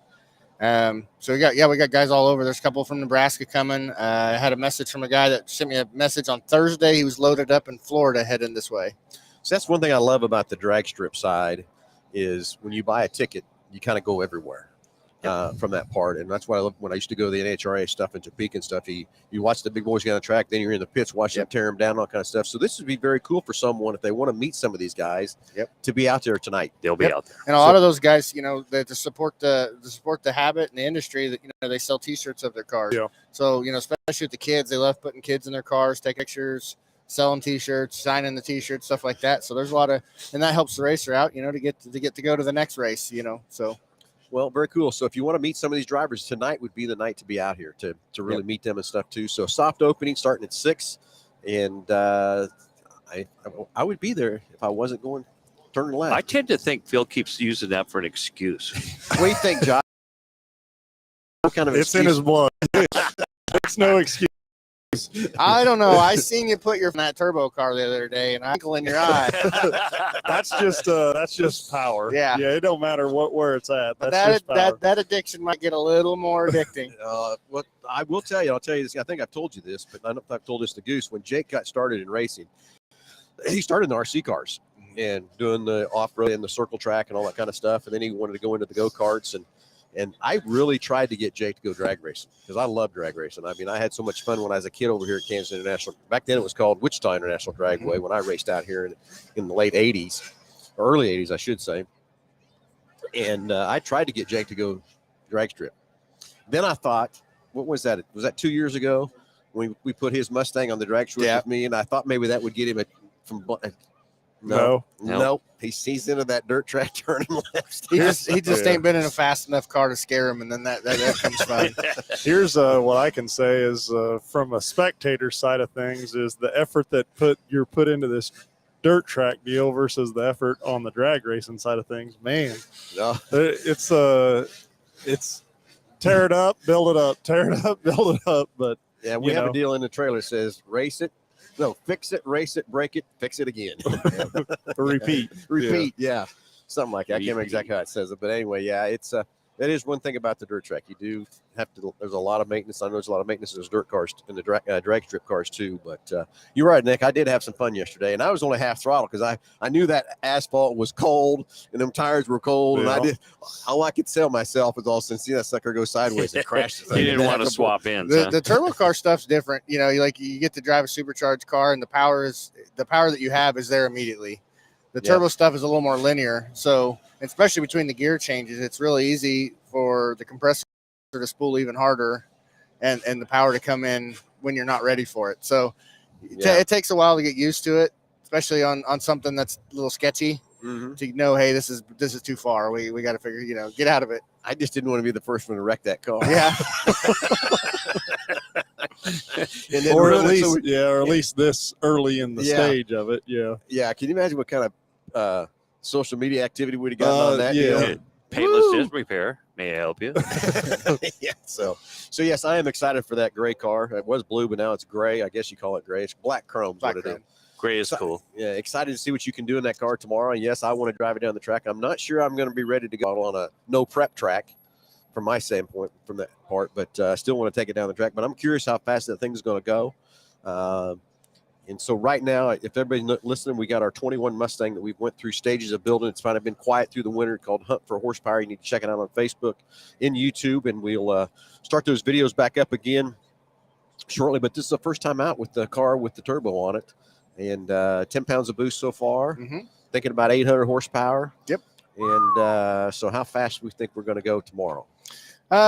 So we got guys all over. There's a couple from Nebraska coming. I had a message from a guy that sent me a message on Thursday. He was loaded up in Florida heading this way. So that's one thing I love about the drag strip side is when you buy a ticket, you kind of go everywhere from that part. And that's why I love when I used to go to the NHRA stuff in Topeka and stuff. You watch the big boys get on the track, then you're in the pits watching them tear them down, all kind of stuff. So this would be very cool for someone if they want to meet some of these guys to be out there tonight. they'll be out there. And a lot of those guys, you know, to support the habit and the industry, that, you know, they sell T-shirts of their cars. Yeah. So, you know, especially with the kids, they love putting kids in their cars, take pictures, selling T-shirts, signing the T-shirts, stuff like that. So there's a lot of, and that helps the racer out, you know, to get to go to the next race, you know. So. Well, very cool. So if you want to meet some of these drivers, tonight would be the night to be out here to really meet them and stuff too. So soft opening starting at 6, and I would be there if I wasn't going turning left. I tend to think Phil keeps using that for an excuse. What do you think, Josh? What kind of It's in his blood. It's no excuse. I don't know. I seen you put your that turbo car the other day, and twinkle in your eye. That's just power. Yeah. It don't matter where it's at. But That's just power. that addiction might get a little more addicting. What I will tell you, I'll tell you this. I think I've told you this, but I don't know if I've told this to Goose. When Jake got started in racing, he started in the RC cars and doing the off-road and the circle track and all that kind of stuff. And then he wanted to go into the go-karts. And I really tried to get Jake to go drag racing because I love drag racing. I mean, I had so much fun when I was a kid over here at Kansas International. Back then it was called Wichita International Dragway when I raced out here in the late 80s, or early 80s, I should say. And I tried to get Jake to go drag strip. Then I thought, what was that? Was that 2 years ago when we put his Mustang on the drag strip with me? And I thought maybe that would get him from No. Nope. He's into that dirt track turning left. He just ain't been in a fast enough car to scare him, and then that comes fun. Here's what I can say is from a spectator side of things is the effort that you're put into this dirt track deal versus the effort on the drag racing side of things, man, No. it's tear it up, build it up, tear it up, build it up. But Yeah, we you have know. a deal in the trailer that says race it. No, fix it, race it, break it, fix it again. repeat. Repeat, yeah. Something like that. I can't remember exactly how it says it, but anyway, yeah, it's that is one thing about the dirt track. You do have to. There's a lot of maintenance. I know there's a lot of maintenance in those dirt cars and the drag strip cars too. But you're right, Nick. I did have some fun yesterday, and I was only half throttle because I knew that asphalt was cold and them tires were cold, and I did all I could tell myself was all since see that sucker go sideways and crash. You didn't want to swap ends. The turbo car stuff's different. You know, you get to drive a supercharged car, and the power that you have is there immediately. The turbo stuff is a little more linear, so especially between the gear changes, it's really easy for the compressor to spool even harder, and the power to come in when you're not ready for it. So it takes a while to get used to it, especially on something that's a little sketchy. Mm-hmm. To know, hey, this is too far. We got to figure, get out of it. I just didn't want to be the first one to wreck that car. Yeah. And then Or at least this early in the Yeah. stage of it. Yeah. Yeah, can you imagine what kind of social media activity we'd have gotten on that? yeah. deal? Painless Woo! disc repair. May I help you? Yeah. So yes, I am excited for that gray car. It was blue, but now it's gray. I guess you call it gray. It's black chrome. Black what it is. chrome. Gray is cool. Yeah, excited to see what you can do in that car tomorrow. And yes, I want to drive it down the track. I'm not sure I'm going to be ready to go on a no prep track from my standpoint from that part, but I still want to take it down the track. But I'm curious how fast that thing's going to go. And so right now, if everybody's listening, we got our 21 Mustang that we've went through stages of building. It's kind of been quiet through the winter, called Hunt for Horsepower. You need to check it out on Facebook and YouTube, and we'll start those videos back up again shortly. But this is the first time out with the car with the turbo on it, and 10 pounds of boost so far. Mm-hmm. Thinking about 800 horsepower. Yep. And so how fast we think we're going to go tomorrow?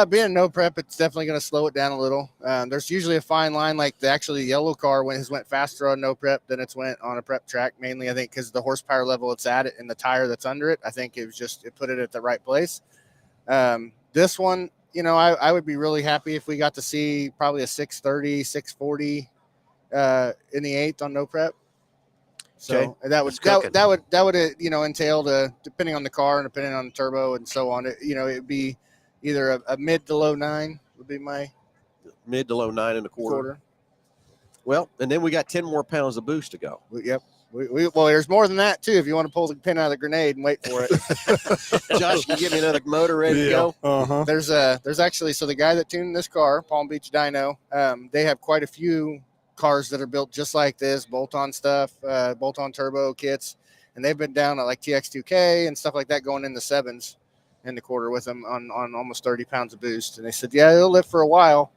Being a no prep, it's definitely going to slow it down a little. There's usually a fine line, like the yellow car went faster on no prep than it's went on a prep track. Mainly, I think, because the horsepower level it's at it and the tire that's under it. I think it put it at the right place. This one, I would be really happy if we got to see probably a 630, 640 in the 8th on no prep. So Okay. that would entail depending on the car and depending on the turbo and so on. It'd be either a mid to low 9 would be my Mid to low 9 1/4. quarter. Well, and then we got 10 more pounds of boost to go. Yep. Well, there's more than that too. If you want to pull the pin out of the grenade and wait for it, Josh, can you give me another motor ready to go? Uh-huh. there's actually the guy that tuned this car, Palm Beach Dyno. They have quite a few cars that are built just like this, bolt-on stuff, bolt-on turbo kits, and they've been down at like TX2K and stuff like that, going in the 7s in the quarter with them on almost 30 pounds of boost. And they said, yeah, it'll live for a while,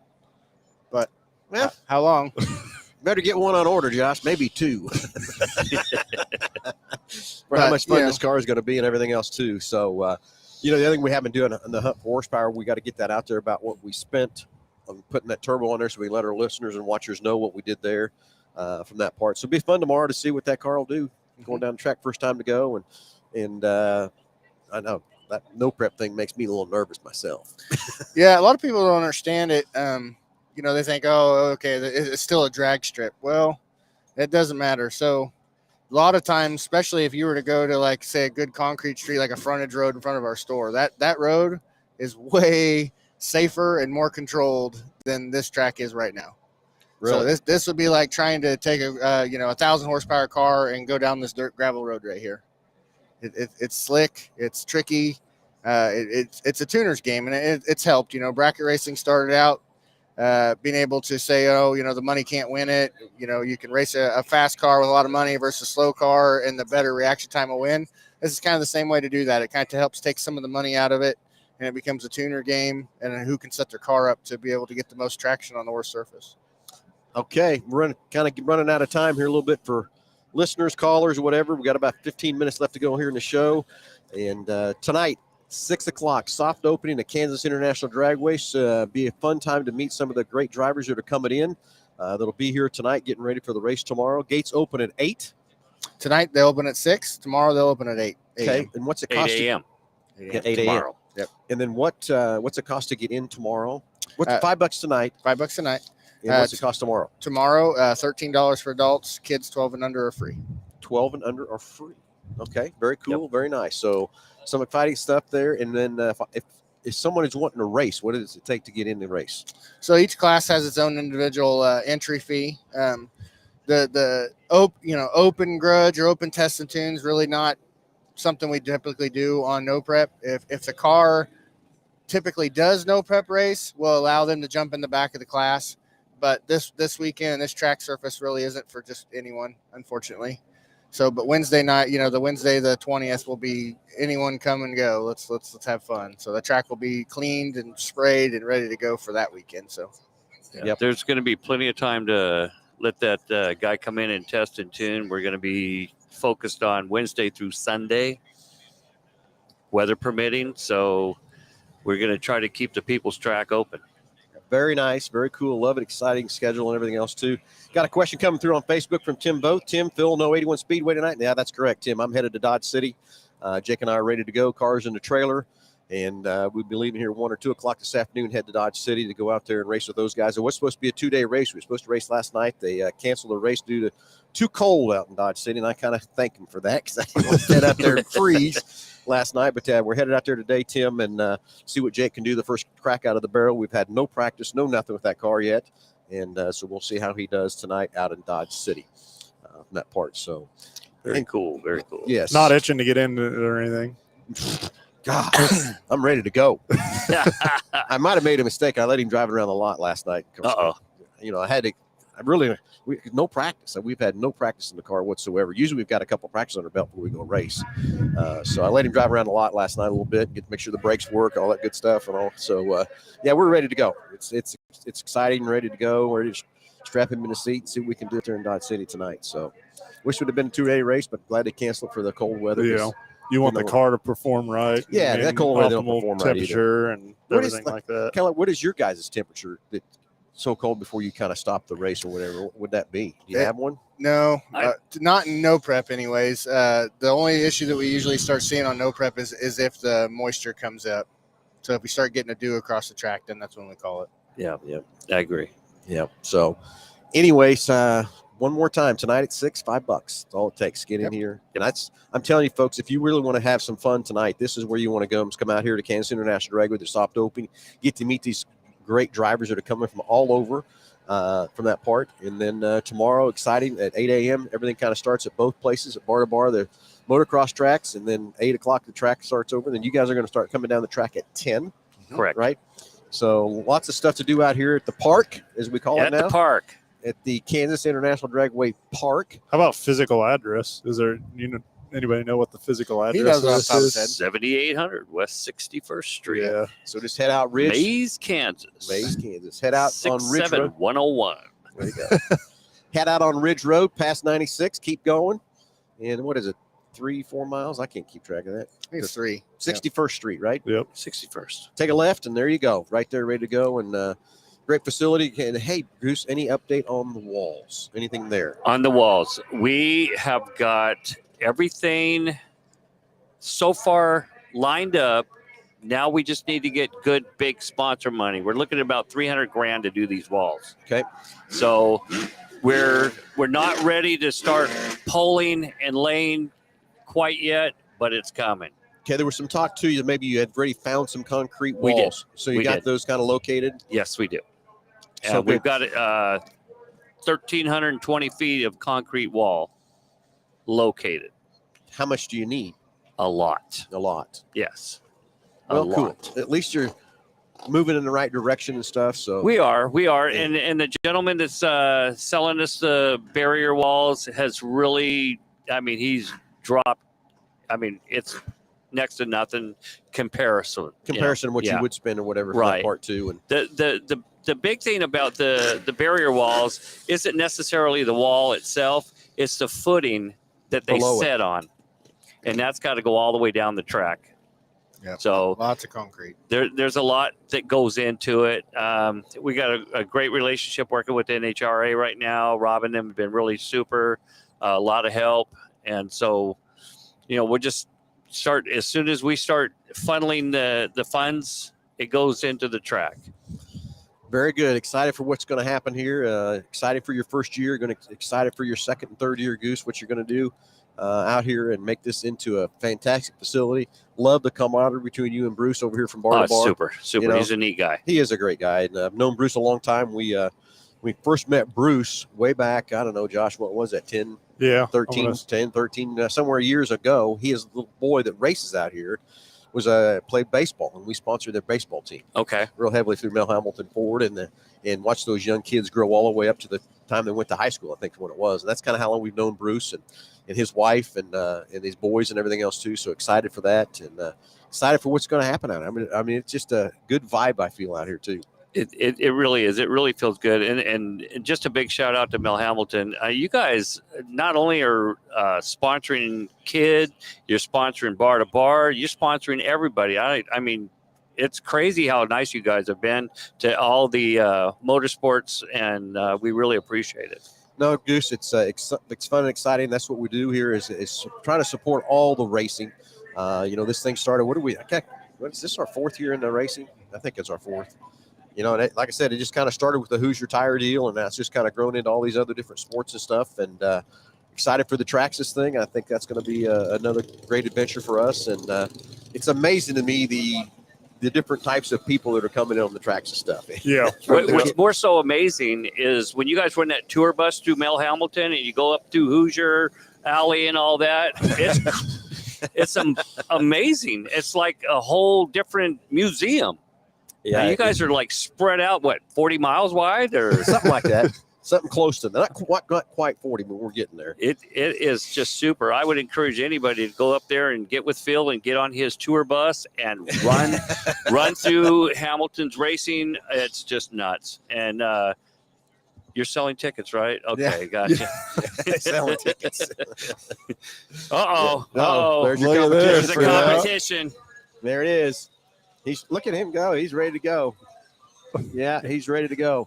but how long? Better get one on order, Josh. Maybe 2. For how much fun this car is going to be and everything else too. So, the other thing we have been doing on the Hunt for Horsepower, we got to get that out there about what we spent on putting that turbo on there, so we let our listeners and watchers know what we did there from that part. So it'll be fun tomorrow to see what that car will do going down the track first time to go. And I know that no prep thing makes me a little nervous myself. Yeah, a lot of people don't understand it. They think, oh, okay, it's still a drag strip. Well, it doesn't matter. So a lot of times, especially if you were to go to, like, say, a good concrete street, like a frontage road in front of our store, that road is way safer and more controlled than this track is right now. Really? So this would be like trying to take a 1,000 horsepower car and go down this dirt gravel road right here. It's slick, it's tricky, it's a tuner's game, and it's helped. Bracket racing started out being able to say, the money can't win it. You can race a fast car with a lot of money versus a slow car, and the better reaction time will win. This is kind of the same way to do that. It kind of helps take some of the money out of it, and it becomes a tuner game, and who can set their car up to be able to get the most traction on the worst surface. Okay, we're running out of time here a little bit for listeners, callers, or whatever. We got about 15 minutes left to go here in the show. And tonight, 6 o'clock, soft opening at Kansas International Dragway. Be a fun time to meet some of the great drivers that are coming in. That'll be here tonight, getting ready for the race tomorrow. Gates open at 8. Tonight they open at 6. Tomorrow they'll open at 8. Okay, and what's it cost? 8 a.m. At 8 a.m. tomorrow. Yep. And then what's it cost to get in tomorrow? What's $5 tonight? $5 tonight. And what's it cost tomorrow? Tomorrow, $13 for adults. Kids 12 and under are free. 12 and under are free. Okay, very cool, very nice. So some exciting stuff there. And then if someone is wanting to race, what does it take to get in the race? So each class has its own individual entry fee. Open grudge or open test and tunes really not something we typically do on no prep. If the car typically does no prep race, we'll allow them to jump in the back of the class. But this weekend, this track surface really isn't for just anyone, unfortunately. So, but Wednesday night, the Wednesday the 20th will be anyone come and go. Let's have fun. So the track will be cleaned and sprayed and ready to go for that weekend. So, There's going to be plenty of time to let that guy come in and test and tune. We're going to be focused on Wednesday through Sunday, weather permitting. So we're going to try to keep the people's track open. Very nice, very cool. Love it. Exciting schedule and everything else, too. Got a question coming through on Facebook from Tim Both. Tim, Phil, no 81 Speedway tonight? Yeah, that's correct, Tim. I'm headed to Dodge City. Jake and I are ready to go. Cars in the trailer. And we'll be leaving here 1 or 2 o'clock this afternoon, head to Dodge City to go out there and race with those guys. It was supposed to be a 2-day race. We were supposed to race last night. They canceled the race due to too cold out in Dodge City, and I kind of thank them for that because I didn't want to head out there and freeze last night. But we're headed out there today, Tim, and see what Jake can do the first crack out of the barrel. We've had no practice, no nothing with that car yet, and so we'll see how he does tonight out in Dodge City from that part. So very cool, very cool. Yes. Not itching to get into it or anything. God, I'm ready to go. I might have made a mistake. I let him drive around the lot last night. No practice. We've had no practice in the car whatsoever. Usually we've got a couple of practice under our belt before we go race. So I let him drive around the lot last night a little bit, make sure the brakes work, all that good stuff and all. So we're ready to go. It's exciting, ready to go. We're ready to strap him in the seat and see what we can do there in Dodge City tonight. So wish it would have been a 2-day race, but glad they canceled it for the cold weather. Yeah. You want the car to perform right. Yeah, that cold weather don't perform right temperature and everything like that. Kind of what is your guys' temperature that so cold before you kind of stop the race or whatever? What would that be? Do you have one? No, not in no prep anyways. The only issue that we usually start seeing on no prep is if the moisture comes up. So if we start getting a dew across the track, then that's when we call it. Yeah, I agree. Yeah. So anyways, one more time tonight at 6, $5. That's all it takes. Get in here. And I'm telling you, folks, if you really want to have some fun tonight, this is where you want to go. Just come out here to Kansas International Dragway. They're soft open. Get to meet these great drivers that are coming from all over from that part. And then tomorrow, exciting at 8 a.m. Everything kind of starts at both places, at bar to bar, the motocross tracks. And then 8 o'clock, the track starts over. Then you guys are going to start coming down the track at 10. Correct. Right? So lots of stuff to do out here at the park, as we call it now. At the park. At the Kansas International Dragway Park. How about physical address? Is there, anybody know what the physical address knows off is? the top of his head. 7800 West 61st Street. Yeah. So just head out Ridge. Mays, Kansas. Head out on Ridge Road. 101. There you go. Head out on Ridge Road past 96. Keep going. And what is it? 3-4 miles? I can't keep track of that. I think it's 3. 61st Street, right? Yep. 61st. Take a left, and there you go. Right there, ready to go. And great facility. And hey, Bruce, any update on the walls? Anything there? On the walls, we have got everything so far lined up. Now we just need to get good big sponsor money. We're looking at about $300,000 to do these walls. Okay. So we're not ready to start pulling and laying quite yet, but it's coming. Okay, there was some talk too that maybe you had already found some concrete We did. walls. So you We got did. those kind of located? Yes, we do. So We've got 1,320 feet of concrete wall located. How much do you need? A lot. A lot. Yes. Well, a cool. lot. At least you're moving in the right direction and stuff. So We are. And the gentleman that's selling us the barrier walls has really, he's dropped. It's next to nothing comparison. to what you would spend or whatever for Right. that part too. And The big thing about the barrier walls isn't necessarily the wall itself. It's the footing that they Below it. set on. And that's got to go all the way down the track. Yeah. So Lots of concrete. there's a lot that goes into it. We got a great relationship working with the NHRA right now. Rob and them have been really super, a lot of help. And so, we'll just start, as soon as we start funneling the funds, it goes into the track. Very good. Excited for what's going to happen here. Excited for your first year. Excited for your second and third year, Goose. What you're going to do out here and make this into a fantastic facility. Love the camaraderie between you and Bruce over here from bar to bar. Super. You know, He's a neat guy. He is a great guy, and I've known Bruce a long time. We first met Bruce way back. I don't know, Josh. What was that? 10, 13, somewhere years ago. He is a little boy that races out here. Played baseball, and we sponsored their baseball team. Okay. Real heavily through Mel Hambelton Ford, and watch those young kids grow all the way up to the time they went to high school, I think is what it was. And that's kind of how long we've known Bruce and his wife and his boys and everything else too. So excited for that, and excited for what's going to happen out here. I mean, it's just a good vibe I feel out here too. It really is. It really feels good. And just a big shout out to Mel Hambelton. You guys not only are sponsoring Kid, you're sponsoring Bar to Bar, you're sponsoring everybody. I mean, it's crazy how nice you guys have been to all the motorsports, and we really appreciate it. No, Goose, it's fun and exciting. That's what we do here is trying to support all the racing. This thing started. What is this, our fourth year in the racing? I think it's our fourth. Like I said, it just kind of started with the Hoosier Tire deal, and that's just kind of grown into all these other different sports and stuff. And excited for the Traxxas thing. I think that's going to be another great adventure for us. And it's amazing to me the different types of people that are coming in on the Traxxas stuff. Yeah. What's more so amazing is when you guys run that tour bus through Mel Hambelton and you go up through Hoosier Alley and all that. It's amazing. It's like a whole different museum. Yeah, you guys are like spread out, 40 miles wide or something like that. Something close to that. Not quite 40, but we're getting there. It is just super. I would encourage anybody to go up there and get with Phil and get on his tour bus and run through Hamilton's racing. It's just nuts. And you're selling tickets, right? Okay, gotcha. Selling tickets. Uh-oh. There's a competition. There it is. Look at him go. He's ready to go. Yeah, he's ready to go.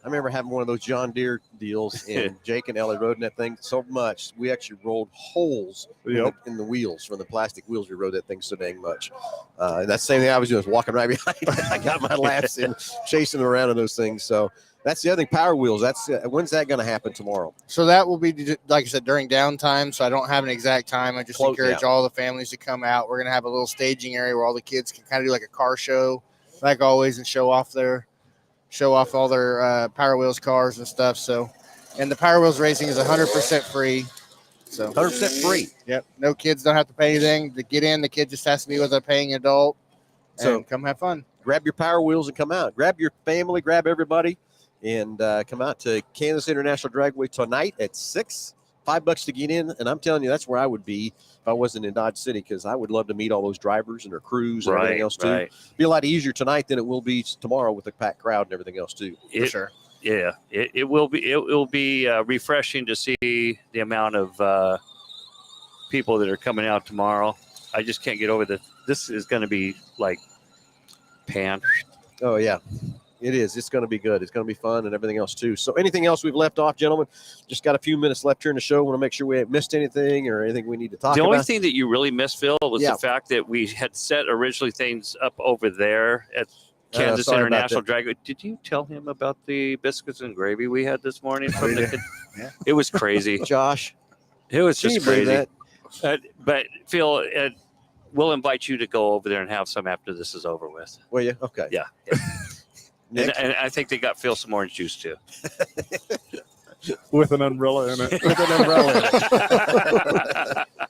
I remember having one of those John Deere deals, and Jake and Ellie rode in that thing so much, we actually rolled holes in the wheels, from the plastic wheels. We rode that thing so dang much. And that's the same thing I was doing, was walking right behind. I got my laps in, chasing them around in those things. So that's the other thing, power wheels. When's that going to happen tomorrow? So that will be, like I said, during downtime. So I don't have an exact time. I just encourage all the families to come out. We're going to have a little staging area where all the kids can kind of do like a car show, like always, and show off all their Power Wheels cars and stuff. So, and the Power Wheels racing is 100% free. So 100% free. Yep. No kids don't have to pay anything to get in. The kid just has to be with a paying adult and come have fun. Grab your Power Wheels and come out. Grab your family, grab everybody, and come out to Kansas International Dragway tonight at 6. $5 to get in. And I'm telling you, that's where I would be if I wasn't in Dodge City, because I would love to meet all those drivers and their crews and everything else too. It'll be a lot easier tonight than it will be tomorrow with the packed crowd and everything else too. For sure. Yeah, it will be refreshing to see the amount of people that are coming out tomorrow. I just can't get over that. This is going to be like pan. Oh yeah. It is. It's going to be good. It's going to be fun and everything else too. So anything else we've left off, gentlemen? Just got a few minutes left here in the show. Want to make sure we haven't missed anything or anything we need to talk about. The only thing that you really missed, Phil, was the fact that we had set originally things up over there at Kansas International Dragway. Did you tell him about the biscuits and gravy we had this morning? From It was crazy. Josh. It was just crazy. But Phil, we'll invite you to go over there and have some after this is over with. Will you? Okay. Yeah. And I think they got Phil some orange juice too. With an umbrella in it. With an umbrella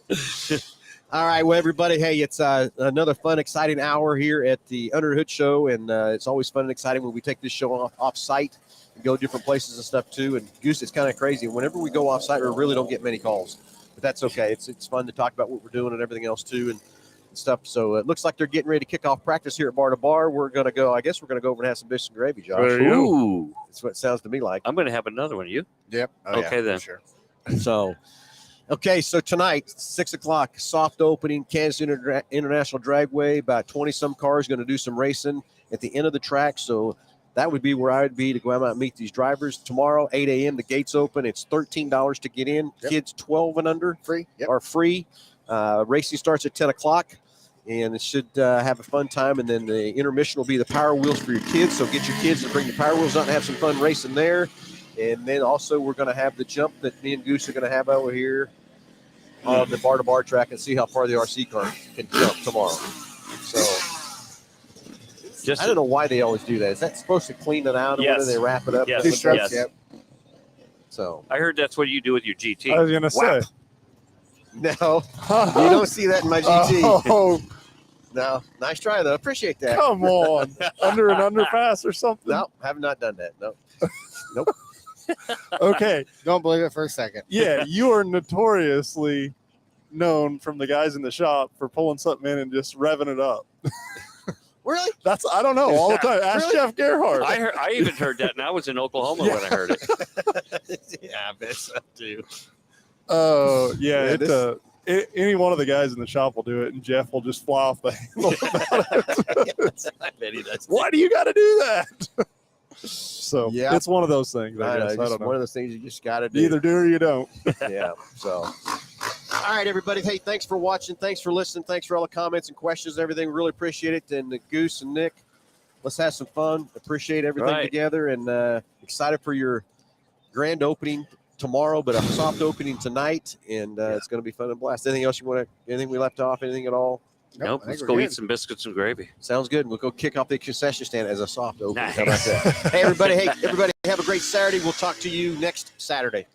in it. All right, well, everybody, hey, it's another fun, exciting hour here at the Under the Hood Show, and it's always fun and exciting when we take this show off site and go different places and stuff too. And Goose, it's kind of crazy. Whenever we go off site, we really don't get many calls, but that's okay. It's fun to talk about what we're doing and everything else too, and stuff. So it looks like they're getting ready to kick off practice here at Bar to Bar. We're going to go, I guess we're going to go over and have some biscuits and gravy, Josh. Ooh. That's what it sounds to me like. I'm going to have another one. You? Yep. Okay, then. Sure. So tonight, 6 o'clock, soft opening, Kansas International Dragway. About 20-some cars going to do some racing at the end of the track. So that would be where I would be to go out and meet these drivers. Tomorrow, 8 a.m., the gates open. It's $13 to get in. Yep. Kids 12 and under free. Are free. Racing starts at 10 o'clock. and it should have a fun time. And then the intermission will be the Power Wheels for your kids. So get your kids to bring the Power Wheels out and have some fun racing there. And then also we're going to have the jump that me and Goose are going to have over here on the bar-to-bar track and see how far the RC car can jump tomorrow. So I don't know why they always do that. Is that supposed to clean it out, or Yes. when they wrap it up? Yes. Two strokes, Yes. yep. So I heard that's what you do with your GT. I was gonna say. no, you don't see that in my GT. Oh, No, nice try though. Appreciate that. come on. Under an underpass or something? No, have not done that. No. Nope. Okay. Don't believe it for a second. Yeah, you are notoriously known from the guys in the shop for pulling something in and just revving it up. Really? That's, I don't know, all the time. Ask Really? Jeff Gerhardt. I even heard that, and I was in Oklahoma when I heard it. Yeah, I bet so too. Oh, yeah. Yeah, Any one of the guys in the shop will do it, and Jeff will just fly off the handle about it. I bet he does. Why do you got to do that? So Yeah. it's one of those things. I I know, guess. I just don't know. one of those things you just got to do. You either do or you don't. Yeah. So, all right, everybody. Hey, thanks for watching. Thanks for listening. Thanks for all the comments and questions and everything. Really appreciate it. And Goose and Nick, let's have some fun. Appreciate everything Right. together, and excited for your grand opening tomorrow, but a soft opening tonight. And it's going to be fun and blast. Anything else you want to? Anything we left off? Anything at all? Nope. I think Let's we're go good. eat some biscuits and gravy. Sounds good. We'll go kick off the concession stand as a soft opening. Nice. How about that? Hey, everybody. Hey, everybody. Have a great Saturday. We'll talk to you next Saturday.